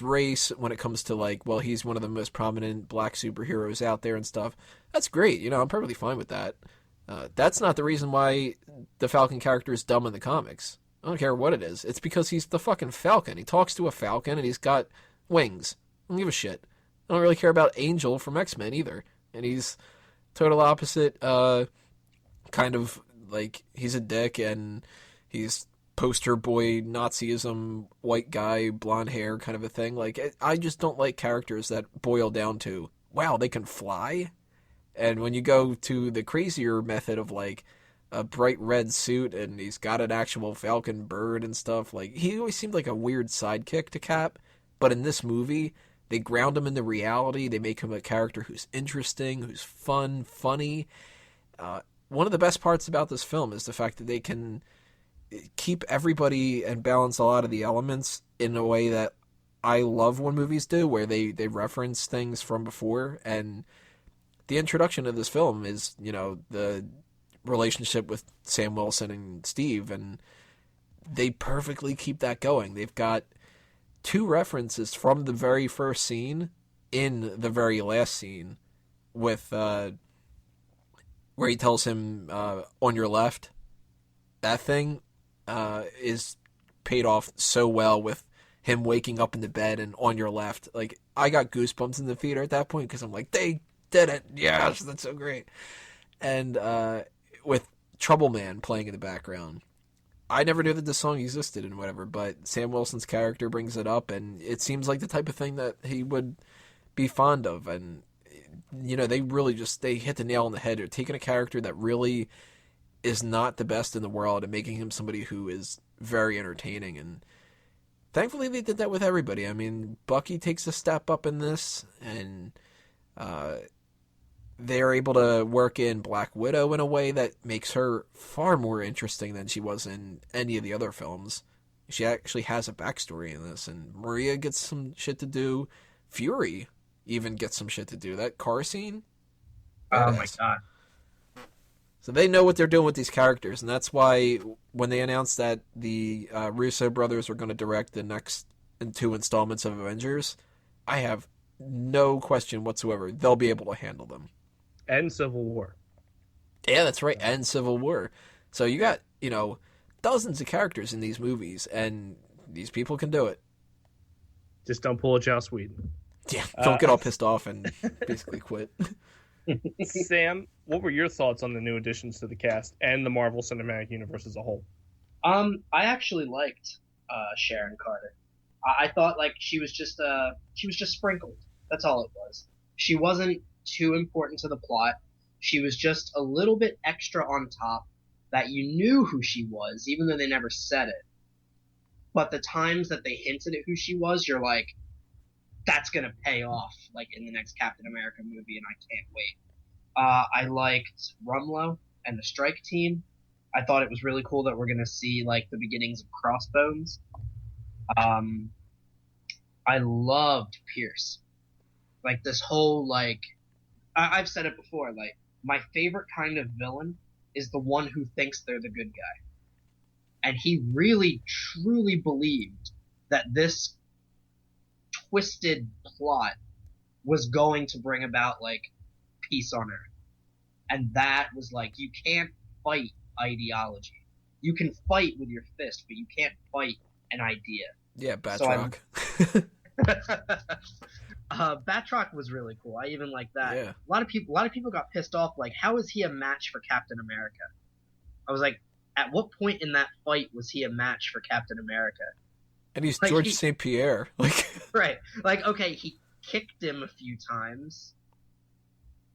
race when it comes to, like, well, he's one of the most prominent black superheroes out there and stuff. That's great. You know, I'm perfectly fine with that. That's not the reason why the Falcon character is dumb in the comics. I don't care what it is. It's because he's the fucking Falcon. He talks to a falcon and he's got wings. I don't give a shit. I don't really care about Angel from X-Men either. And he's total opposite, kind of like he's a dick and he's poster boy Nazism, white guy, blonde hair kind of a thing. Like, I just don't like characters that boil down to, wow, they can fly? And when you go to the crazier method of, like, a bright red suit and he's got an actual falcon bird and stuff, like, he always seemed like a weird sidekick to Cap. But in this movie, they ground him in the reality. They make him a character who's interesting, who's fun, funny. One of the best parts about this film is the fact that they can keep everybody and balance a lot of the elements in a way that I love when movies do, where they reference things from before. And the introduction of this film is, you know, the relationship with Sam Wilson and Steve, and they perfectly keep that going. They've got 2 references from the very first scene in the very last scene with where he tells him on your left. That thing is paid off so well with him waking up in the bed and on your left. Like, I got goosebumps in the theater at that point because I'm like, they did it. Yes, that's so great. And with Trouble Man playing in the background, I never knew that this song existed and whatever, but Sam Wilson's character brings it up, and it seems like the type of thing that he would be fond of. And, you know, they really they hit the nail on the head. They're taking a character that really is not the best in the world and making him somebody who is very entertaining. And thankfully they did that with everybody. I mean, Bucky takes a step up in this, and they're able to work in Black Widow in a way that makes her far more interesting than she was in any of the other films. She actually has a backstory in this, and Maria gets some shit to do. Fury even gets some shit to do. That car scene? Oh my god. So they know what they're doing with these characters, and that's why when they announced that the Russo brothers were going to direct the next 2 installments of Avengers, I have no question whatsoever they'll be able to handle them. And Civil War. Yeah, that's right, and Civil War. So you got, you know, dozens of characters in these movies, and these people can do it. Just don't pull a Joss Whedon. Yeah, don't get all pissed off and basically quit. Sam, what were your thoughts on the new additions to the cast and the Marvel Cinematic Universe as a whole? I actually liked Sharon Carter. I thought like she was just sprinkled. That's all it was. She wasn't too important to the plot. She was just a little bit extra on top that you knew who she was, even though they never said it. But the times that they hinted at who she was, you're like, that's gonna pay off, like in the next Captain America movie, and I can't wait. I liked Rumlow and the Strike Team. I thought it was really cool that we're gonna see like the beginnings of Crossbones. I loved Pierce. Like this whole like, I've said it before. Like my favorite kind of villain is the one who thinks they're the good guy, and he really truly believed that this twisted plot was going to bring about like peace on Earth. And that was like, you can't fight ideology. You can fight with your fist, but you can't fight an idea. Yeah, Batroc. So Batroc was really cool. I even like that. Yeah. A lot of people got pissed off. Like, how is he a match for Captain America? I was like, at what point in that fight was he a match for Captain America? And he's Like, George St. Pierre. Like, right. Like, okay, he kicked him a few times,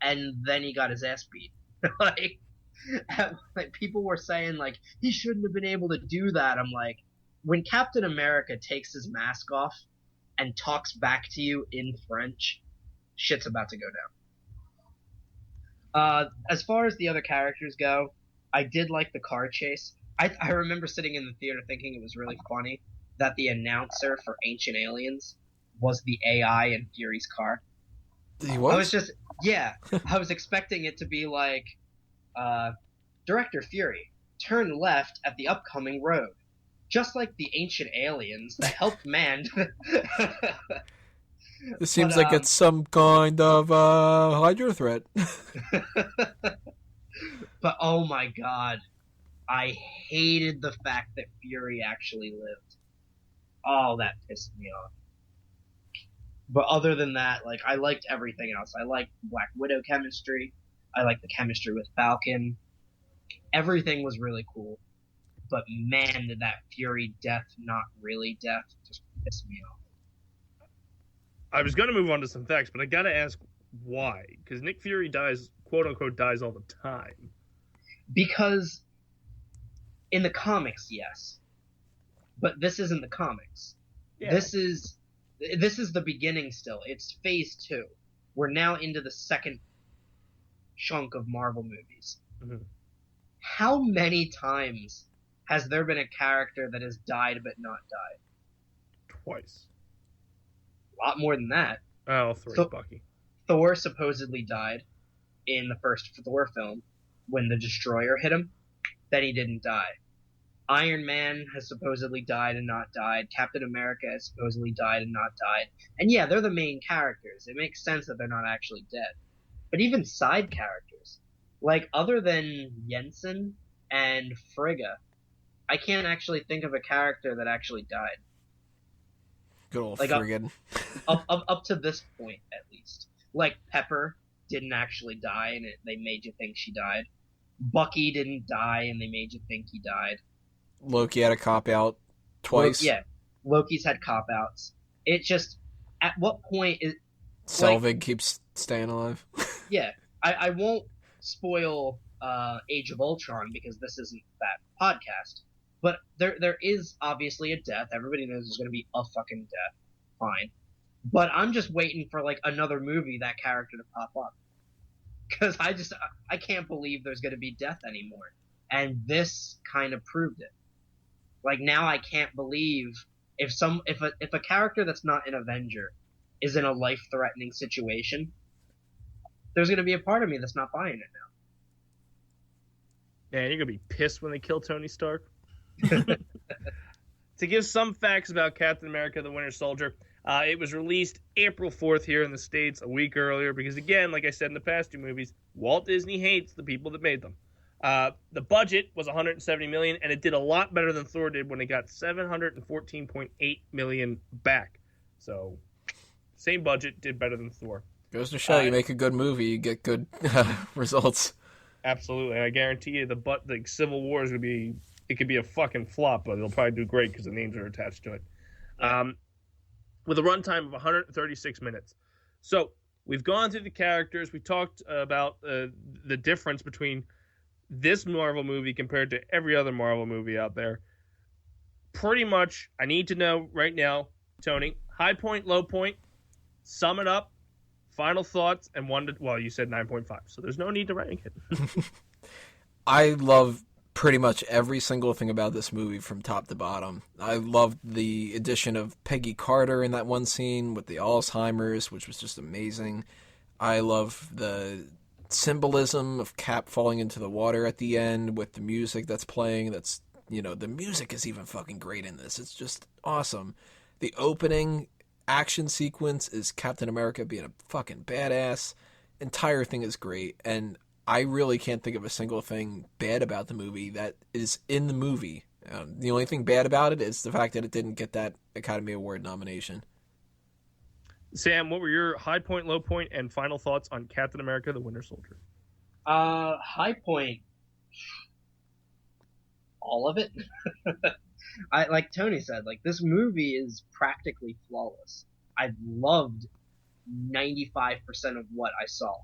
and then he got his ass beat. like people were saying, like, he shouldn't have been able to do that. I'm like, when Captain America takes his mask off and talks back to you in French, shit's about to go down. As far as the other characters go, I did like the car chase. I remember sitting in the theater thinking it was really funny that the announcer for Ancient Aliens was the AI in Fury's car. he was? I was just, yeah, I was expecting it to be like, Director Fury, turn left at the upcoming road. Just like the Ancient Aliens that helped man. It seems like it's some kind of Hydra threat. But oh my god, I hated the fact that Fury actually lived. Oh, that pissed me off. But other than that, like, I liked everything else. I liked Black Widow chemistry. I liked the chemistry with Falcon. Everything was really cool. but man, did that Fury death, not really death, just piss me off. I was going to move on to some facts, but I got to ask why. Because Nick Fury dies, quote unquote, dies all the time. Because in the comics, yes. But this isn't the comics. Yeah. This is the beginning still. It's phase 2. We're now into the second chunk of Marvel movies. Mm-hmm. How many times has there been a character that has died but not died? Twice. A lot more than that. Oh, three, Bucky. Thor supposedly died in the first Thor film when the Destroyer hit him. Then he didn't die. Iron Man has supposedly died and not died. Captain America has supposedly died and not died. And yeah, they're the main characters. It makes sense that they're not actually dead. But even side characters, like other than Jensen and Frigga, I can't actually think of a character that actually died. Good old like friggin'. Up to this point, at least. Like Pepper didn't actually die, and they made you think she died. Bucky didn't die, and they made you think he died. Loki had a cop-out twice. Loki's had cop-outs. It just, at what point is... Selvig keeps staying alive. Yeah, I won't spoil Age of Ultron, because this isn't that podcast. But there is obviously a death. Everybody knows there's going to be a fucking death. Fine. But I'm just waiting for, like, another movie, that character to pop up. Because I can't believe there's going to be death anymore. And this kind of proved it. Like, now I can't believe if a character that's not an Avenger is in a life-threatening situation, there's going to be a part of me that's not buying it now. Man, you're going to be pissed when they kill Tony Stark. To give some facts about Captain America the Winter Soldier, it was released April 4th here in the States, a week earlier, because again, like I said in the past two movies, Walt Disney hates the people that made them. The budget was $170 million, and it did a lot better than Thor did when it got $714.8 million back. So, same budget, did better than Thor. Goes to show you make a good movie, you get good results. Absolutely. I guarantee you the Civil War is going to be... It could be a fucking flop, but it'll probably do great because the names are attached to it. With a runtime of 136 minutes. So, we've gone through the characters. We talked about the difference between this Marvel movie compared to every other Marvel movie out there. Pretty much, I need to know right now, Tony, high point, low point, sum it up, final thoughts, and you said 9.5, so there's no need to rank it. I love pretty much every single thing about this movie from top to bottom. I loved the addition of Peggy Carter in that one scene with the Alzheimer's, which was just amazing. I love the symbolism of Cap falling into the water at the end with the music that's playing. The music is even fucking great in this. It's just awesome. The opening action sequence is Captain America being a fucking badass. Entire thing is great, and I really can't think of a single thing bad about the movie that is in the movie. The only thing bad about it is the fact that it didn't get that Academy Award nomination. Sam, what were your high point, low point, and final thoughts on Captain America the Winter Soldier? High point, all of it. Like Tony said, like, this movie is practically flawless. I loved 95% of what I saw.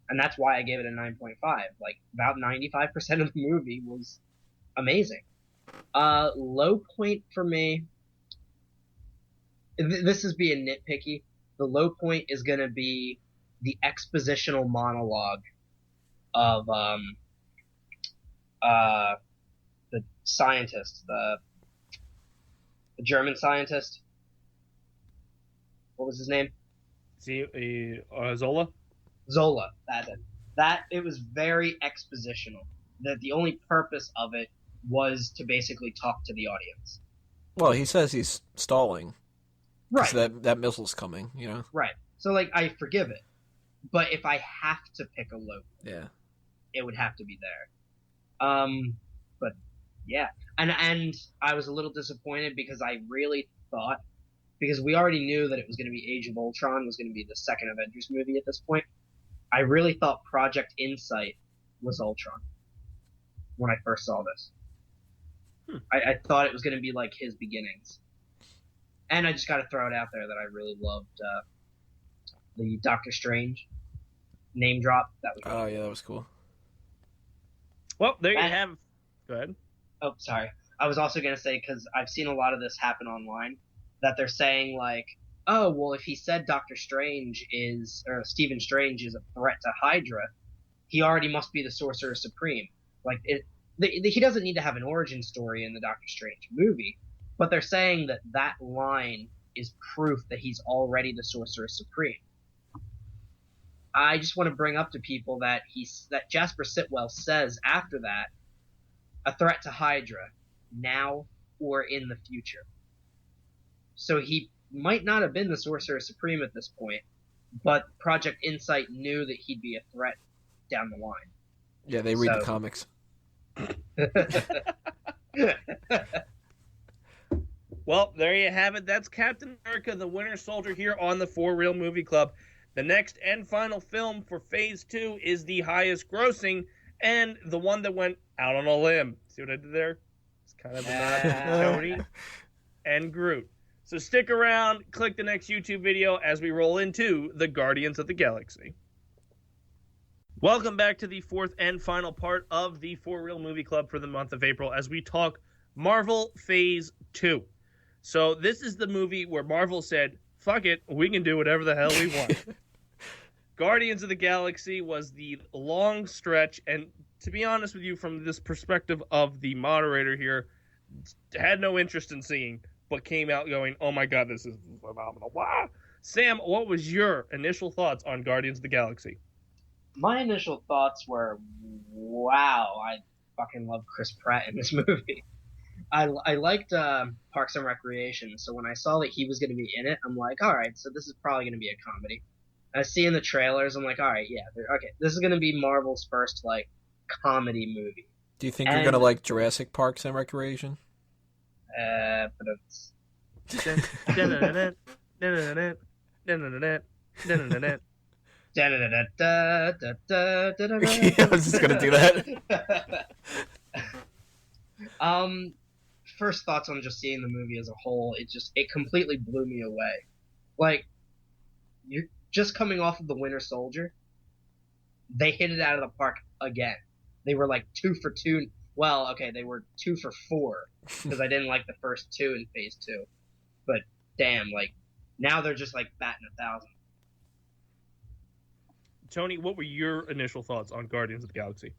And that's why I gave it a 9.5. Like, about 95% of the movie was amazing. Low point for me, this is being nitpicky. The low point is going to be the expositional monologue of the scientist, the German scientist. What was his name? Zola? Zola. That it was very expositional. That the only purpose of it was to basically talk to the audience. Well, he says he's stalling. Right. So that missile's coming, you know? Right. So, like, I forgive it. But if I have to pick a low, it would have to be there. But yeah. And I was a little disappointed because I really thought, because we already knew that it was going to be Age of Ultron was going to be the second Avengers movie at this point. I really thought Project Insight was Ultron when I first saw this. I thought it was going to be like his beginnings. And I just got to throw it out there that I really loved the Doctor Strange name drop. That was Oh, yeah, that was cool. Well, there you have. Go ahead. Oh, sorry. I was also going to say, because I've seen a lot of this happen online, that they're saying, like, oh, well, if he said Doctor Strange or Stephen Strange is a threat to Hydra, he already must be the Sorcerer Supreme. Like, he doesn't need to have an origin story in the Doctor Strange movie, but they're saying that that line is proof that he's already the Sorcerer Supreme. I just want to bring up to people that Jasper Sitwell says after that, a threat to Hydra, now or in the future. So he might not have been the Sorcerer Supreme at this point, but Project Insight knew that he'd be a threat down the line. Yeah, they read the comics. Well, there you have it. That's Captain America, the Winter Soldier here on the For Real Movie Club. The next and final film for Phase 2 is the highest grossing and the one that went out on a limb. See what I did there? It's kind of a nod to Tony and Groot. So stick around, click the next YouTube video as we roll into the Guardians of the Galaxy. Welcome back to the fourth and final part of the For Real Movie Club for the month of April as we talk Marvel Phase 2. So this is the movie where Marvel said, fuck it, we can do whatever the hell we want. Guardians of the Galaxy was the long stretch, and to be honest with you, from this perspective of the moderator here, had no interest in seeing, but came out going, oh my god, this is phenomenal. Wow. Sam, what was your initial thoughts on Guardians of the Galaxy? My initial thoughts were, wow, I fucking love Chris Pratt in this movie. I liked Parks and Recreation, so when I saw that he was going to be in it, I'm like, all right, so this is probably going to be a comedy. I see in the trailers, I'm like, all right, yeah, okay, this is going to be Marvel's first, like, comedy movie. Do you think you're going to like Jurassic Parks and Recreation? But it's... Yeah, I was just going to do that. First thoughts on just seeing the movie as a whole, it completely blew me away. Like, you're just coming off of The Winter Soldier. They hit it out of the park again. They were like 2 for 2. Well, okay, they were 2 for 4 because I didn't like the first 2 in Phase 2. But damn, like, now they're just like batting 1,000. Tony, what were your initial thoughts on Guardians of the Galaxy?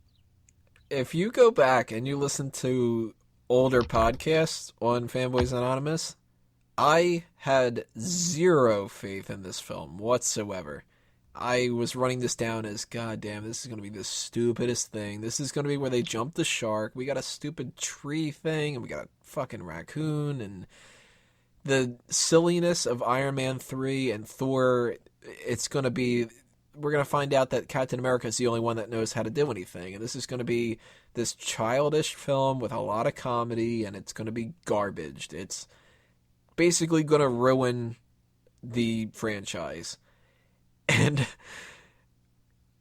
If you go back and you listen to older podcasts on Fanboys Anonymous, I had zero faith in this film whatsoever. I was running this down as, god damn, this is going to be the stupidest thing. This is going to be where they jump the shark. We got a stupid tree thing, and we got a fucking raccoon, and the silliness of Iron Man 3 and Thor, it's going to be... We're going to find out that Captain America is the only one that knows how to do anything. And this is going to be this childish film with a lot of comedy, and it's going to be garbage. It's basically going to ruin the franchise. And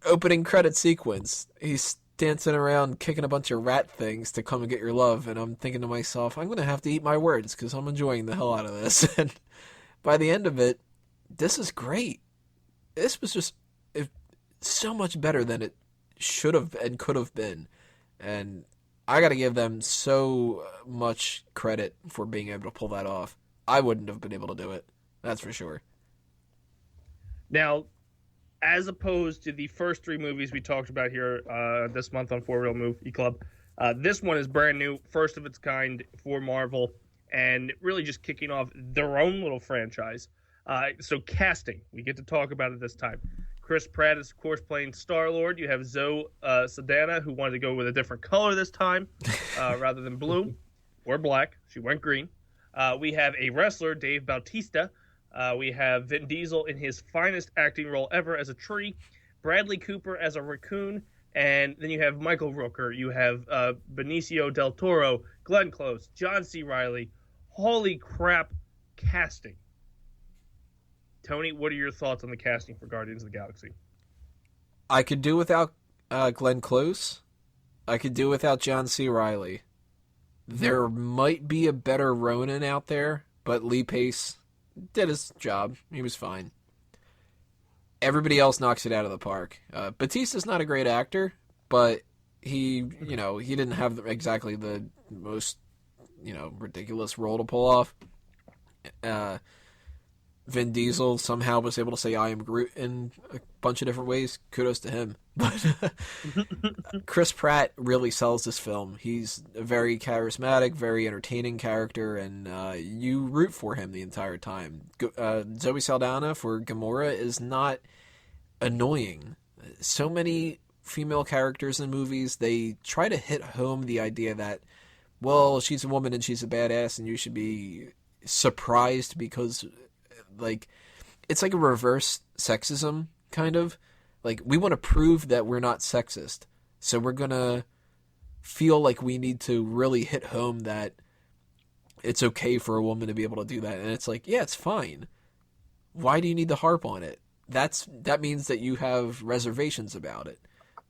opening credit sequence, he's dancing around kicking a bunch of rat things to come and get your love. And I'm thinking to myself, I'm going to have to eat my words because I'm enjoying the hell out of this. And by the end of it, this is great. This was just so much better than it should have and could have been. And I got to give them so much credit for being able to pull that off. I wouldn't have been able to do it. That's for sure. Now, as opposed to the first 3 movies we talked about here this month on For Real Movie Club, this one is brand new, first of its kind for Marvel, and really just kicking off their own little franchise. So casting, we get to talk about it this time. Chris Pratt is, of course, playing Star-Lord. You have Zoe Saldana, who wanted to go with a different color this time rather than blue or black. She went green. We have a wrestler, Dave Bautista. We have Vin Diesel in his finest acting role ever as a tree. Bradley Cooper as a raccoon. And then you have Michael Rooker. You have Benicio del Toro, Glenn Close, John C. Reilly. Holy crap, casting. Tony, what are your thoughts on the casting for Guardians of the Galaxy? I could do without Glenn Close. I could do without John C. Reilly. There might be a better Ronin out there, but Lee Pace did his job. He was fine. Everybody else knocks it out of the park. Batista's not a great actor, but he didn't have exactly the most, ridiculous role to pull off. Vin Diesel somehow was able to say "I am Groot" in a bunch of different ways. Kudos to him. But Chris Pratt really sells this film. He's a very charismatic, very entertaining character, and you root for him the entire time. Zoe Saldana for Gamora is not annoying. So many female characters in movies, they try to hit home the idea that, well, she's a woman and she's a badass and you should be surprised because, it's like a reverse sexism, kind of. Like, we want to prove that we're not sexist, so we're going to feel like we need to really hit home that it's okay for a woman to be able to do that. And it's like, yeah, it's fine. Why do you need to harp on it? That means that you have reservations about it.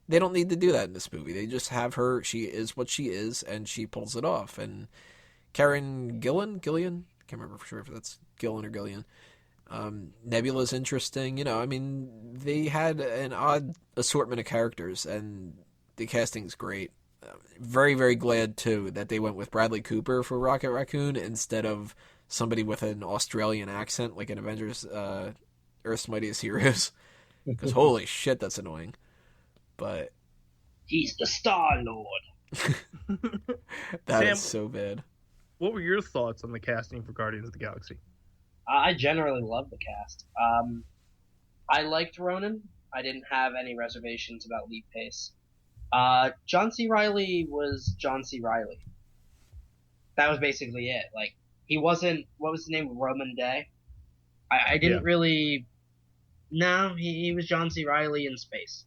They don't need to do that in this movie. They just have her, she is what she is, and she pulls it off. And Karen Gillan? Can't remember for sure if that's Gillan or Gillian. Nebula's interesting. They had an odd assortment of characters, and the casting's great. Very, very glad, too, that they went with Bradley Cooper for Rocket Raccoon instead of somebody with an Australian accent, like in Avengers, Earth's Mightiest Heroes. Because holy shit, that's annoying. But he's the Star-Lord. That Sam, is so bad. What were your thoughts on the casting for Guardians of the Galaxy? I generally love the cast. I liked Ronan. I didn't have any reservations about Lee Pace. John C. Reilly was John C. Reilly. That was basically it. Like, he wasn't, what was the name, Roman Day? I didn't really... No, he was John C. Reilly in space.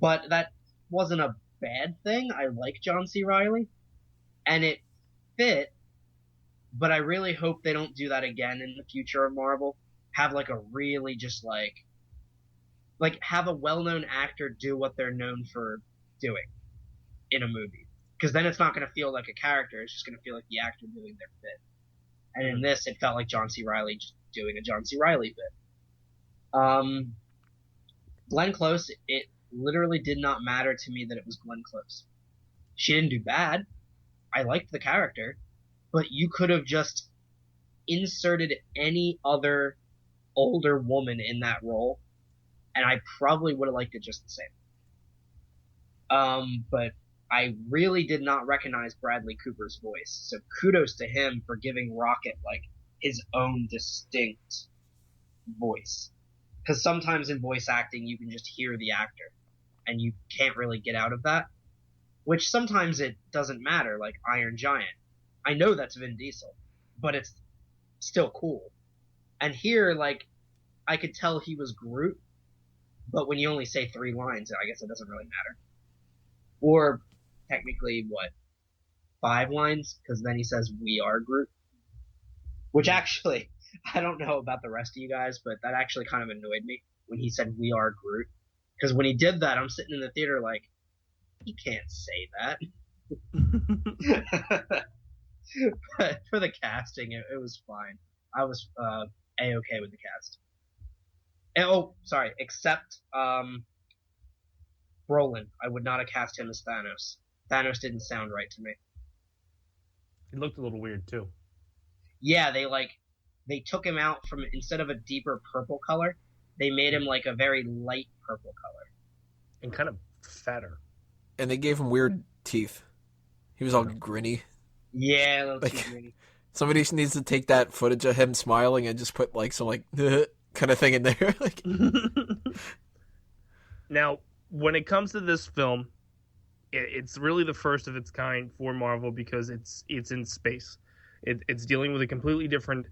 But that wasn't a bad thing. I like John C. Reilly. And it fit, but I really hope they don't do that again in the future of Marvel. Have like a really just like have a well-known actor do what they're known for doing in a movie. Because then it's not going to feel like a character. It's just going to feel like the actor doing their bit. And in this, it felt like John C. Reilly just doing a John C. Reilly bit. Glenn Close, it literally did not matter to me that it was Glenn Close. She didn't do bad. I liked the character, but you could have just inserted any other older woman in that role, and I probably would have liked it just the same. But I really did not recognize Bradley Cooper's voice, so kudos to him for giving Rocket like his own distinct voice. Because sometimes in voice acting you can just hear the actor, and you can't really get out of that. Which sometimes it doesn't matter, like Iron Giant. I know that's Vin Diesel, but it's still cool. And here, like, I could tell he was Groot, but when you only say 3 lines, I guess it doesn't really matter. Or, technically, 5 lines? Because then he says, "We are Groot." Which actually, I don't know about the rest of you guys, but that actually kind of annoyed me when he said, "We are Groot." Because when he did that, I'm sitting in the theater like, he can't say that. But for the casting, it was fine. I was A-okay with the cast. Except Brolin. I would not have cast him as Thanos. Thanos didn't sound right to me. He looked a little weird, too. Yeah, they took him out from, instead of a deeper purple color, they made him like a very light purple color. And kind of fatter. And they gave him weird teeth. He was all grinny. Yeah, a little too grinny. Somebody needs to take that footage of him smiling and just put like some kind of thing in there. Now, when it comes to this film, it's really the first of its kind for Marvel because it's in space. It's dealing with a completely different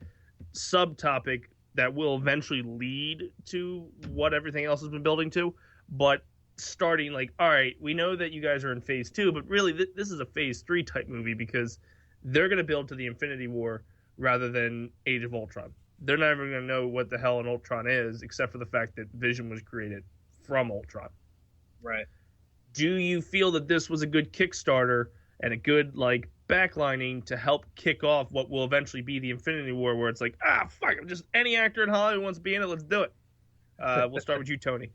subtopic that will eventually lead to what everything else has been building to. But starting all right, we know that you guys are in phase 2, but really this is a phase 3 type movie because they're going to build to the Infinity War rather than Age of Ultron. They're not even going to know what the hell an Ultron is, except for the fact that Vision was created from Ultron. Right. Do you feel that this was a good Kickstarter and a good backlining to help kick off what will eventually be the Infinity War, where it's like, fuck, just any actor in Hollywood wants to be in it, let's do it. We'll start with you, Tony.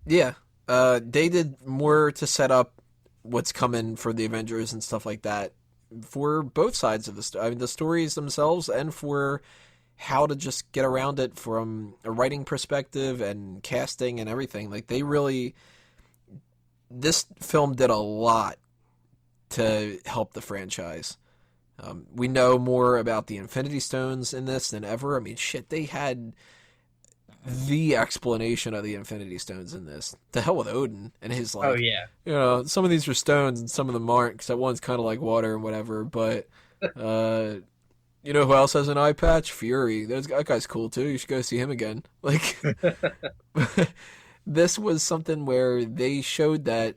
Yeah, they did more to set up what's coming for the Avengers and stuff like that for both sides of the story. I mean, the stories themselves, and for how to just get around it from a writing perspective and casting and everything. Like, this film did a lot to help the franchise. We know more about the Infinity Stones in this than ever. I mean, shit, they had the explanation of the Infinity Stones in this. The hell with Odin and his, like, Oh, yeah. You know, some of these are stones and some of them aren't, because that one's kind of like water and whatever, but, you know who else has an eye patch? Fury. That guy's cool, too. You should go see him again. Like, this was something where they showed that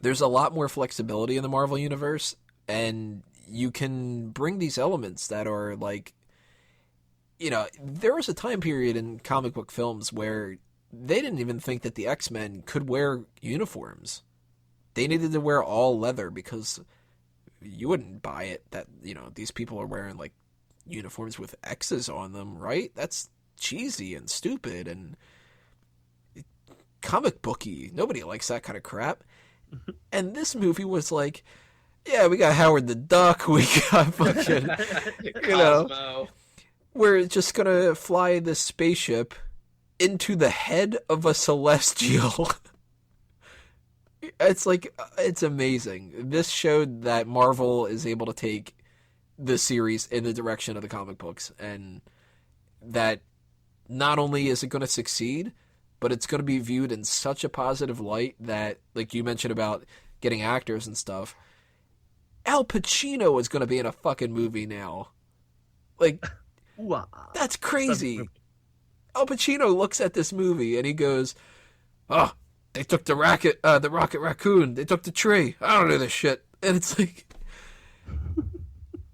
there's a lot more flexibility in the Marvel Universe, and you can bring these elements that are, like, you know, there was a time period in comic book films where they didn't even think that the X-Men could wear uniforms. They needed to wear all leather because you wouldn't buy it that, you know, these people are wearing, like, uniforms with X's on them, right? That's cheesy and stupid and comic booky. Nobody likes that kind of crap. And this movie was like, yeah, we got Howard the Duck, we got fucking, you know, we're just gonna fly this spaceship into the head of a celestial. It's like, it's amazing. This showed that Marvel is able to take the series in the direction of the comic books, and that not only is it going to succeed, but it's going to be viewed in such a positive light that, like you mentioned about getting actors and stuff, Al Pacino is going to be in a fucking movie now. Like, that's crazy. Al Pacino looks at this movie and he goes, "Oh, they took the Rocket Raccoon. They took the tree. I don't know this shit." And it's like,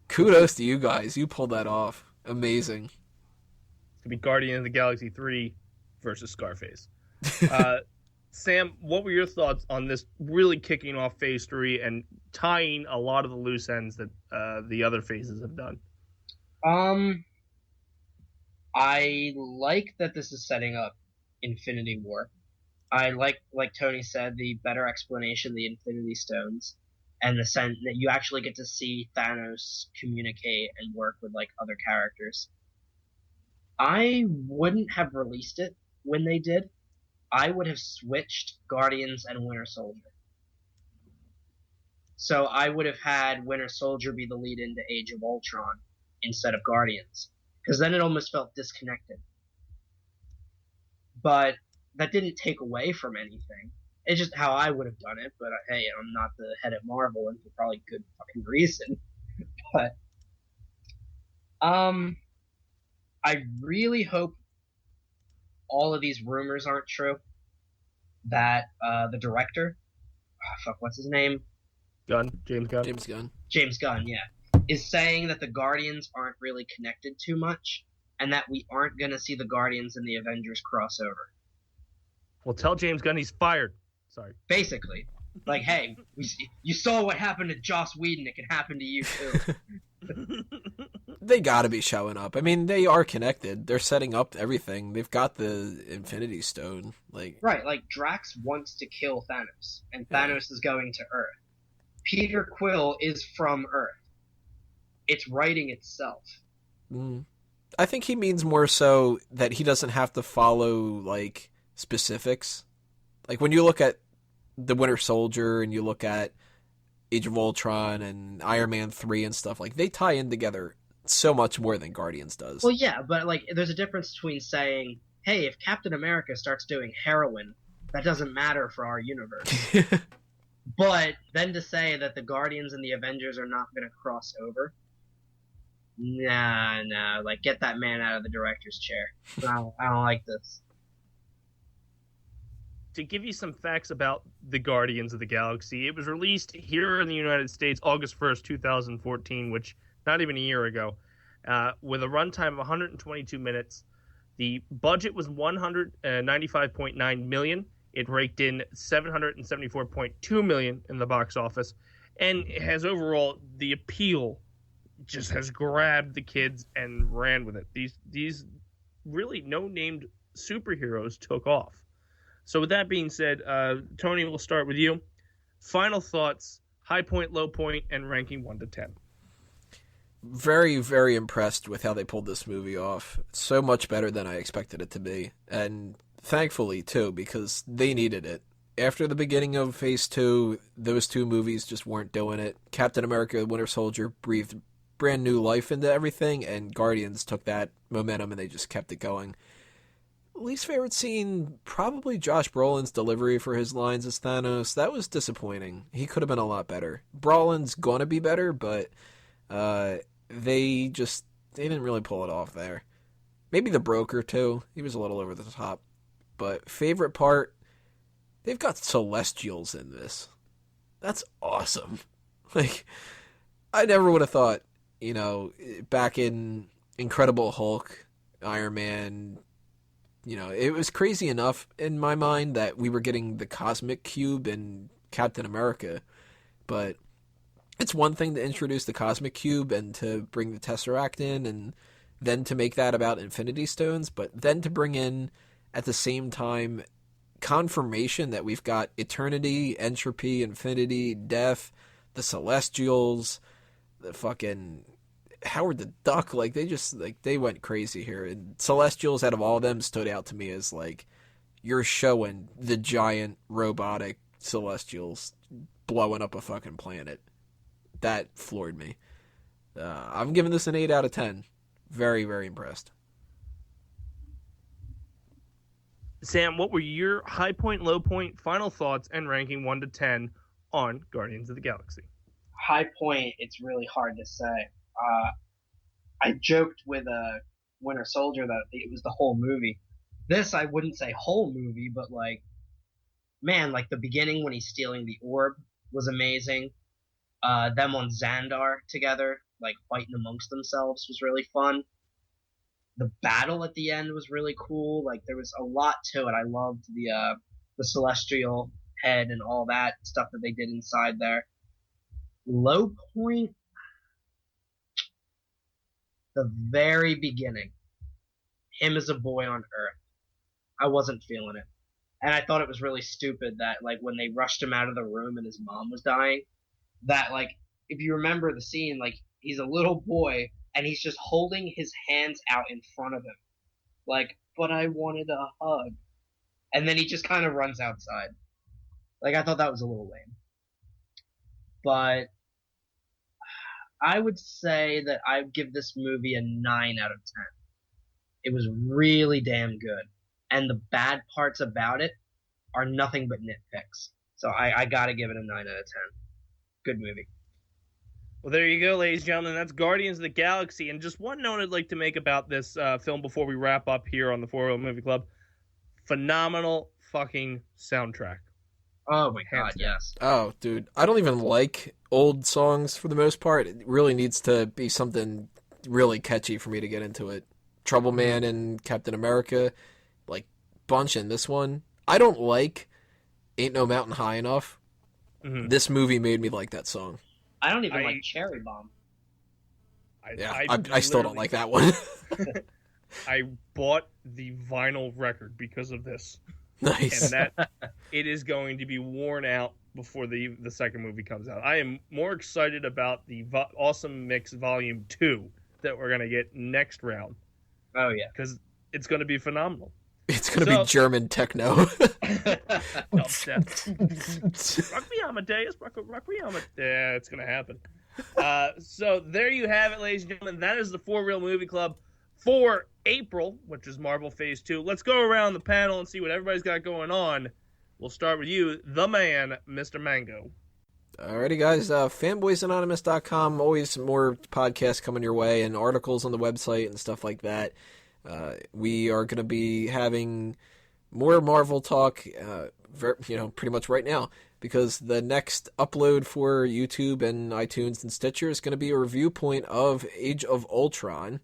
kudos to you guys. You pulled that off. Amazing. It's going to be Guardian of the Galaxy 3 versus Scarface. Sam, what were your thoughts on this really kicking off Phase 3 and tying a lot of the loose ends that the other phases have done? I like that this is setting up Infinity War. I like Tony said, the better explanation of the Infinity Stones, and the sense that you actually get to see Thanos communicate and work with, like, other characters. I wouldn't have released it when they did. I would have switched Guardians and Winter Soldier. So I would have had Winter Soldier be the lead into Age of Ultron instead of Guardians, because then it almost felt disconnected. But that didn't take away from anything. It's just how I would have done it, but hey, I'm not the head at Marvel, and for probably good fucking reason. But I really hope all of these rumors aren't true. That the director, what's his name? James Gunn. James Gunn, yeah, is saying that the Guardians aren't really connected too much, and that we aren't gonna see the Guardians and the Avengers crossover. Well, tell James Gunn he's fired. Sorry. Basically, like, hey, you saw what happened to Joss Whedon. It can happen to you too. They gotta be showing up. I mean, they are connected. They're setting up everything. They've got the Infinity Stone. Right, like, Drax wants to kill Thanos, and Thanos is going to Earth. Peter Quill is from Earth. It's writing itself. I think he means more so that he doesn't have to follow, like, specifics. Like, when you look at the Winter Soldier and you look at Age of Ultron and Iron Man 3 and stuff, like, they tie in together so much more than Guardians does. Well, yeah, but, like, there's a difference between saying, hey, if Captain America starts doing heroin, that doesn't matter for our universe. But then to say that the Guardians and the Avengers are not going to cross over, nah, like, get that man out of the director's chair. I don't like this. To give you some facts about the Guardians of the Galaxy, it was released here in the United States August 1st, 2014, which not even a year ago, with a runtime of 122 minutes. The budget was $195.9 million. It raked in $774.2 million in the box office, and it has overall the appeal just has grabbed the kids and ran with it. These really no-named superheroes took off. So with that being said, Tony, we'll start with you. Final thoughts, high point, low point, and ranking 1 to 10. Very, very impressed with how they pulled this movie off. So much better than I expected it to be. And thankfully, too, because they needed it. After the beginning of Phase 2, those two movies just weren't doing it. Captain America, Winter Soldier breathed brand new life into everything, and Guardians took that momentum and they just kept it going. Least favorite scene, probably Josh Brolin's delivery for his lines as Thanos. That was disappointing. He could have been a lot better. Brolin's gonna be better, but they didn't really pull it off there. Maybe the broker, too. He was a little over the top. But favorite part, they've got Celestials in this. That's awesome. Like, I never would have thought, back in Incredible Hulk, Iron Man, it was crazy enough in my mind that we were getting the Cosmic Cube in Captain America. But it's one thing to introduce the Cosmic Cube and to bring the Tesseract in and then to make that about Infinity Stones, but then to bring in, at the same time, confirmation that we've got Eternity, Entropy, Infinity, Death, the Celestials, the fucking Howard the Duck. Like, they went crazy here. And Celestials, out of all of them, stood out to me as, like, you're showing the giant robotic Celestials blowing up a fucking planet. That floored me. I'm giving this an 8 out of 10. Very, very impressed. Sam, what were your high point, low point, final thoughts, and ranking 1 to 10 on Guardians of the Galaxy? High point, it's really hard to say. I joked with Winter Soldier that it was the whole movie. This, I wouldn't say whole movie, but like the beginning when he's stealing the orb was amazing. Them on Xandar together, like fighting amongst themselves, was really fun. The battle at the end was really cool. Like, there was a lot to it. I loved the Celestial head and all that stuff that they did inside there. Low point, the very beginning. Him as a boy on Earth. I wasn't feeling it. And I thought it was really stupid that, like, when they rushed him out of the room and his mom was dying, that, like, if you remember the scene, like, he's a little boy and he's just holding his hands out in front of him. Like, but I wanted a hug. And then he just kind of runs outside. Like, I thought that was a little lame. But I would say that I'd give this movie a 9 out of 10. It was really damn good. And the bad parts about it are nothing but nitpicks. So I gotta give it a 9 out of 10. Good movie. Well, there you go, ladies and gentlemen. That's Guardians of the Galaxy. And just one note I'd like to make about this film before we wrap up here on the 4 Movie Club. Phenomenal fucking soundtrack. Oh my god, yes. Oh, dude. I don't even like old songs for the most part. It really needs to be something really catchy for me to get into it. Trouble Man and Captain America, like, bunch in this one. I don't like Ain't No Mountain High Enough. Mm-hmm. This movie made me like that song. I don't even like Cherry Bomb. I still don't like that one. I bought the vinyl record because of this. Nice. And that it is going to be worn out before the second movie comes out. I am more excited about the Awesome Mix Volume 2 that we're going to get next round. Oh, yeah. Because it's going to be phenomenal. It's going to be German techno. Rock me Amadeus, rock me Amadeus. Yeah, it's going to happen. So there you have it, ladies and gentlemen. That is the For Real Movie Club for April, which is Marvel Phase 2. Let's go around the panel and see what everybody's got going on. We'll start with you, the man, Mr. Mango. Alrighty, guys. Fanboysanonymous.com. Always more podcasts coming your way and articles on the website and stuff like that. We are going to be having more Marvel talk, pretty much right now, because the next upload for YouTube and iTunes and Stitcher is going to be a review point of Age of Ultron.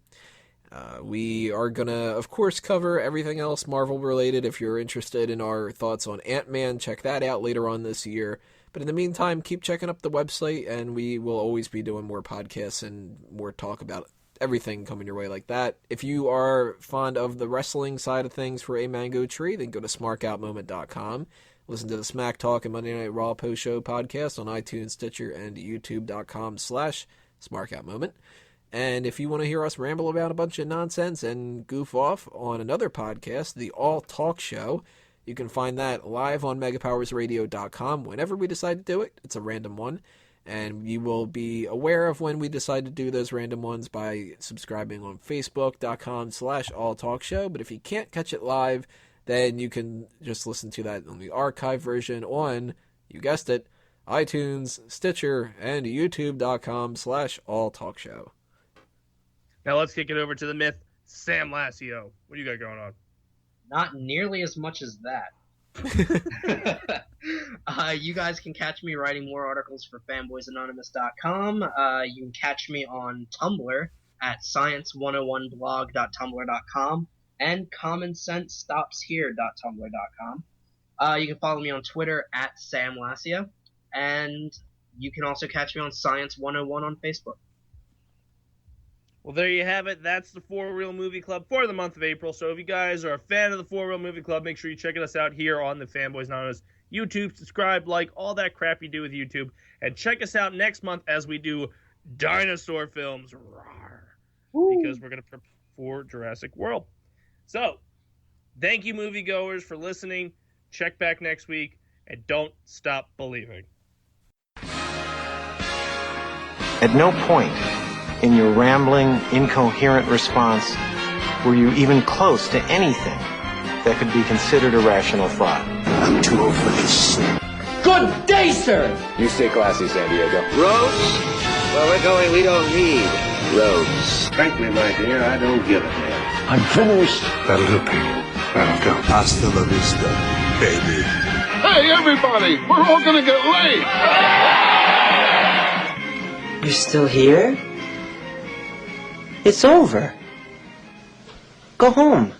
We are going to, of course, cover everything else Marvel related. If you're interested in our thoughts on Ant-Man, check that out later on this year. But in the meantime, keep checking up the website, and we will always be doing more podcasts and more talk about everything coming your way like that. If you are fond of the wrestling side of things for A Mango Tree, then go to smarkoutmoment.com. Listen to the Smack Talk and Monday Night Raw Post Show podcast on iTunes, Stitcher, and youtube.com/smarkoutmoment. And if you want to hear us ramble about a bunch of nonsense and goof off on another podcast, the All Talk Show, you can find that live on megapowersradio.com whenever we decide to do it. It's a random one. And you will be aware of when we decide to do those random ones by subscribing on facebook.com/alltalkshow. But if you can't catch it live, then you can just listen to that on the archive version on, you guessed it, iTunes, Stitcher, and youtube.com/alltalkshow. Now let's kick it over to the myth, Sam Lassio. What do you got going on? Not nearly as much as that. You guys can catch me writing more articles for fanboysanonymous.com. You can catch me on Tumblr at science101blog.tumblr.com and commonsensestopshere.tumblr.com. You can follow me on Twitter at Sam Lassio, and you can also catch me on Science 101 on Facebook. Well, there you have it. That's the For Real Movie Club for the month of April. So if you guys are a fan of the For Real Movie Club, make sure you check us out here on the Fanboys Anonymous YouTube. Subscribe, like, all that crap you do with YouTube. And check us out next month as we do dinosaur films. Rawr. Because we're going to prep for Jurassic World. So, thank you, moviegoers, for listening. Check back next week. And don't stop believing. At no point in your rambling, incoherent response were you even close to anything that could be considered a rational thought. I'm too old for this. Good day, sir! You stay classy, San Diego. Roads? Well, we're going, we don't need roads. Frankly, my dear, I don't give a damn. I'm finished. That'll do, Pete. That'll do. Hasta la vista, baby. Hey, everybody! We're all gonna get late! You're still here? It's over. Go home.